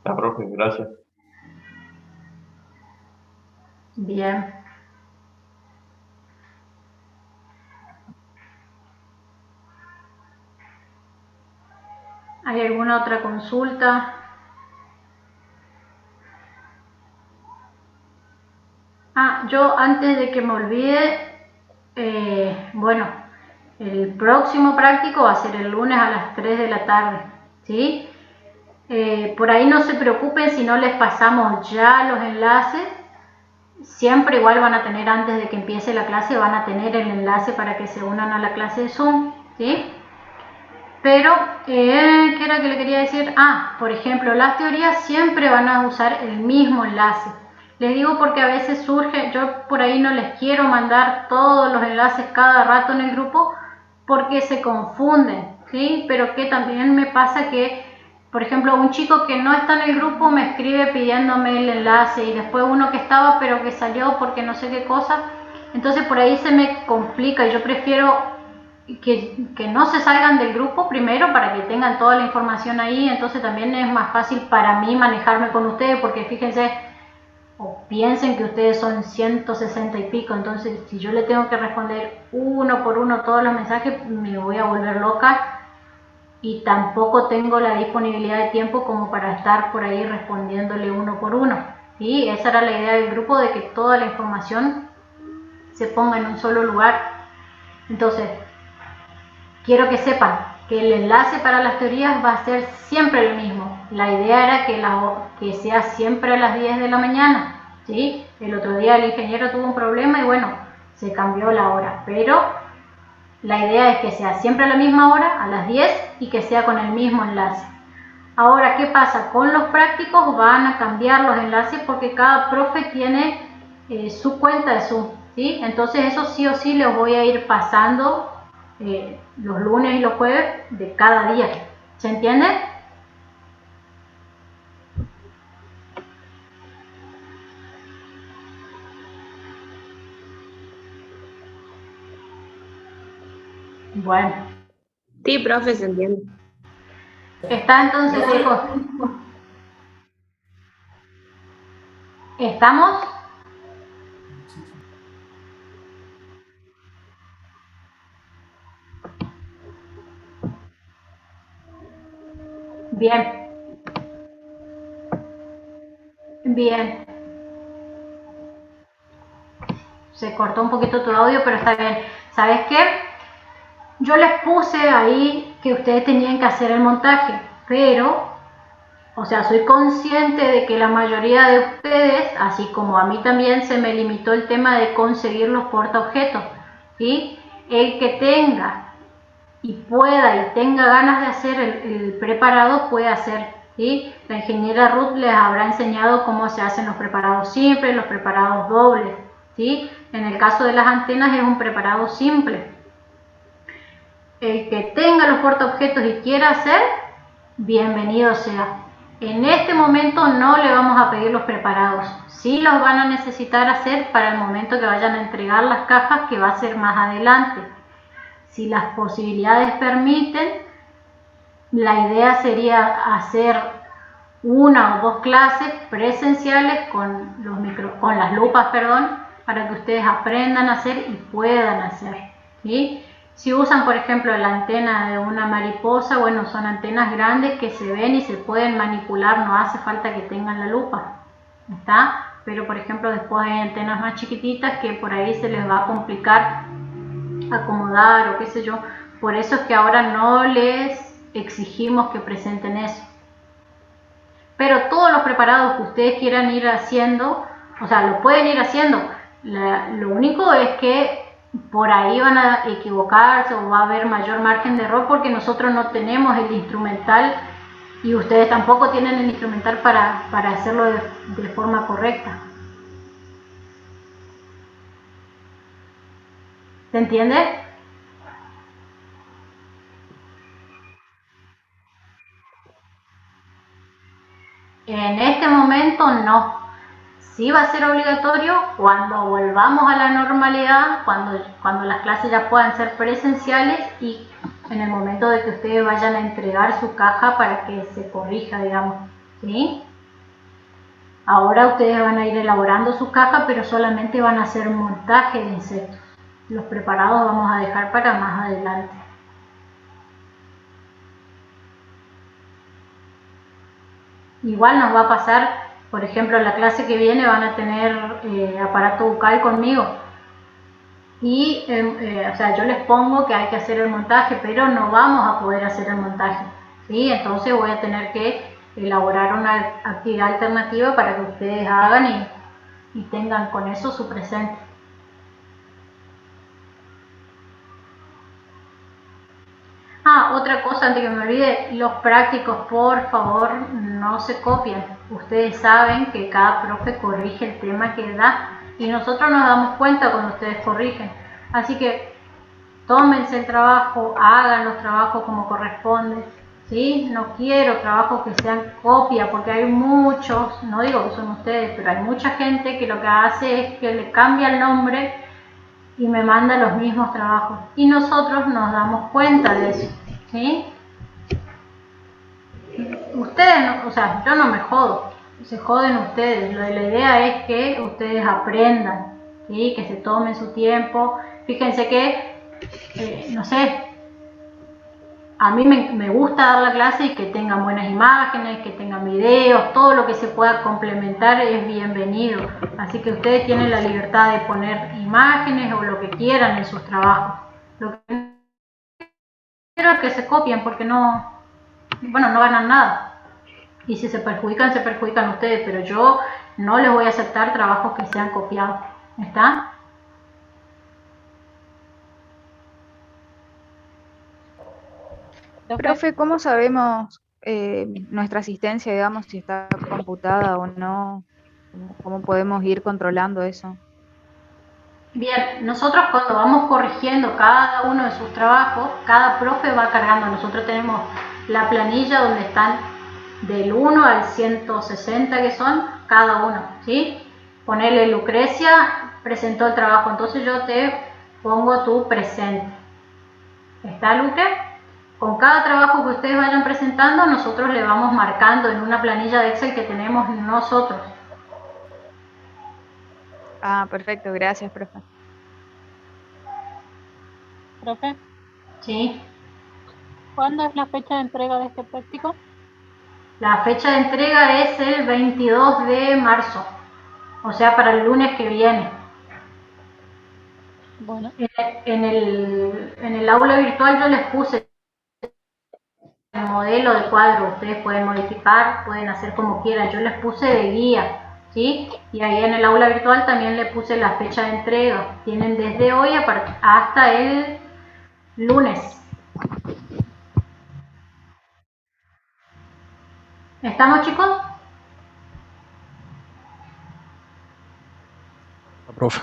La profe, gracias. Bien. ¿Hay alguna otra consulta? Yo antes de que me olvide, bueno, el próximo práctico va a ser el lunes a las 3 de la tarde, ¿sí? Por ahí no se preocupen si no les pasamos ya los enlaces. Siempre igual van a tener, antes de que empiece la clase, van a tener el enlace para que se unan a la clase de Zoom, ¿sí? Pero, ¿qué era que le quería decir? Por ejemplo, las teorías siempre van a usar el mismo enlace. Les digo porque a veces surge, yo por ahí no les quiero mandar todos los enlaces cada rato en el grupo porque se confunden, ¿sí? Pero que también me pasa que, por ejemplo, un chico que no está en el grupo me escribe pidiéndome el enlace y después uno que estaba pero que salió porque no sé qué cosa. Entonces por ahí se me complica y yo prefiero que no se salgan del grupo primero para que tengan toda la información ahí. Entonces también es más fácil para mí manejarme con ustedes porque fíjense, o piensen que ustedes son 160 y pico, entonces si yo le tengo que responder uno por uno todos los mensajes me voy a volver loca y tampoco tengo la disponibilidad de tiempo como para estar por ahí respondiéndole uno por uno. Y esa era la idea del grupo, de que toda la información se ponga en un solo lugar. Entonces, quiero que sepan que el enlace para las teorías va a ser siempre el mismo. La idea era que sea siempre a las 10 de la mañana, ¿sí? El otro día el ingeniero tuvo un problema y bueno, se cambió la hora, pero la idea es que sea siempre a la misma hora, a las 10, y que sea con el mismo enlace. Ahora, ¿qué pasa? Con los prácticos van a cambiar los enlaces porque cada profe tiene su cuenta de Zoom, ¿sí? Entonces eso sí o sí les voy a ir pasando los lunes y los jueves de cada día. ¿Se entiende? Bueno. Sí, profe, se entiende. ¿Está entonces, chicos? ¿Estamos? Bien. Bien. Se cortó un poquito tu audio, pero está bien. ¿Sabes qué? Yo les puse ahí que ustedes tenían que hacer el montaje, pero, o sea, soy consciente de que la mayoría de ustedes, así como a mí también, se me limitó el tema de conseguir los portaobjetos, ¿sí? El que tenga y pueda y tenga ganas de hacer el preparado, puede hacer, ¿sí? La ingeniera Ruth les habrá enseñado cómo se hacen los preparados simples, los preparados dobles, ¿sí? En el caso de las antenas es un preparado simple. El que tenga los portaobjetos y quiera hacer, bienvenido sea. En este momento no le vamos a pedir los preparados. Sí los van a necesitar hacer para el momento que vayan a entregar las cajas, que va a ser más adelante. Si las posibilidades permiten, la idea sería hacer una o dos clases presenciales con las lupas, para que ustedes aprendan a hacer y puedan hacer, ¿sí? Si usan, por ejemplo, la antena de una mariposa, bueno, son antenas grandes que se ven y se pueden manipular, no hace falta que tengan la lupa, ¿está? Pero, por ejemplo, después hay antenas más chiquititas que por ahí se les va a complicar acomodar o qué sé yo. Por eso es que ahora no les exigimos que presenten eso. Pero todos los preparados que ustedes quieran ir haciendo, o sea, lo pueden ir haciendo. Lo único es que por ahí van a equivocarse o va a haber mayor margen de error porque nosotros no tenemos el instrumental y ustedes tampoco tienen el instrumental para hacerlo de forma correcta. ¿Se entiende? En este momento no. Sí va a ser obligatorio cuando volvamos a la normalidad, cuando las clases ya puedan ser presenciales y en el momento de que ustedes vayan a entregar su caja para que se corrija, digamos, ¿sí? Ahora ustedes van a ir elaborando su caja, pero solamente van a hacer montaje de insectos. Los preparados vamos a dejar para más adelante. Igual nos va a pasar, por ejemplo, la clase que viene van a tener aparato bucal conmigo. Y, o sea, yo les pongo que hay que hacer el montaje, pero no vamos a poder hacer el montaje, ¿sí? Entonces voy a tener que elaborar una actividad alternativa para que ustedes hagan y tengan con eso su presente. Ah, otra cosa antes que me olvide, los prácticos, por favor, no se copian. Ustedes saben que cada profe corrige el tema que da y nosotros nos damos cuenta cuando ustedes corrigen. Así que tómense el trabajo, hagan los trabajos como corresponde, ¿sí? No quiero trabajos que sean copia porque hay muchos, no digo que son ustedes, pero hay mucha gente que lo que hace es que le cambia el nombre y me manda los mismos trabajos y nosotros nos damos cuenta de eso, ¿sí? Ustedes, no, o sea, yo no me jodo, se joden ustedes. La idea es que ustedes aprendan, ¿sí? Que se tomen su tiempo. Fíjense que, no sé, a mí me gusta dar la clase y que tengan buenas imágenes, que tengan videos, todo lo que se pueda complementar es bienvenido. Así que ustedes tienen la libertad de poner imágenes o lo que quieran en sus trabajos. Lo que quiero es que se copien porque no ganan nada. Y si se perjudican ustedes, pero yo no les voy a aceptar trabajos que sean copiados. ¿Está? Profe, ¿cómo sabemos nuestra asistencia, digamos, si está computada o no? ¿Cómo podemos ir controlando eso? Bien, nosotros cuando vamos corrigiendo cada uno de sus trabajos, cada profe va cargando. Nosotros tenemos la planilla donde están del 1 al 160 que son cada uno, ¿sí? Ponerle Lucrecia presentó el trabajo, entonces yo te pongo tu presente. ¿Está, Lucre? Con cada trabajo que ustedes vayan presentando, nosotros le vamos marcando en una planilla de Excel que tenemos nosotros. Ah, perfecto, gracias, profe. Profe, Sí. ¿cuándo es la fecha de entrega de este práctico? La fecha de entrega es el 22 de marzo, o sea, para el lunes que viene. Bueno. En el aula virtual yo les puse el modelo de cuadro, ustedes pueden modificar, pueden hacer como quieran, yo les puse de guía, ¿sí? Y ahí en el aula virtual también le puse la fecha de entrega, tienen desde hoy hasta el lunes. ¿Estamos, chicos? Profe.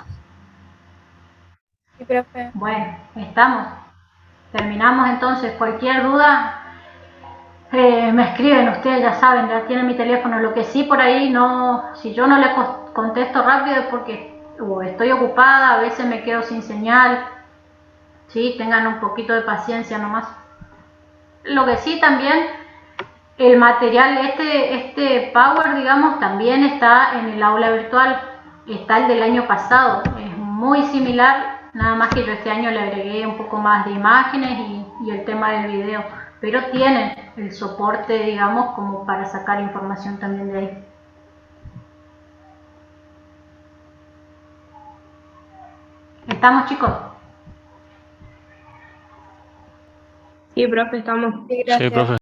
Sí, profe. Bueno, estamos. Terminamos entonces. Cualquier duda, me escriben, ustedes ya saben, ya tienen mi teléfono. Lo que sí por ahí no, si yo no les contesto rápido es porque estoy ocupada, a veces me quedo sin señal. Sí, tengan un poquito de paciencia nomás. Lo que sí también, el material, este Power, digamos, también está en el aula virtual. Está el del año pasado, es muy similar, nada más que yo este año le agregué un poco más de imágenes y el tema del video, pero tienen el soporte, digamos, como para sacar información también de ahí. ¿Estamos, chicos? Sí, profe, estamos. Sí, Sí, gracias. profe.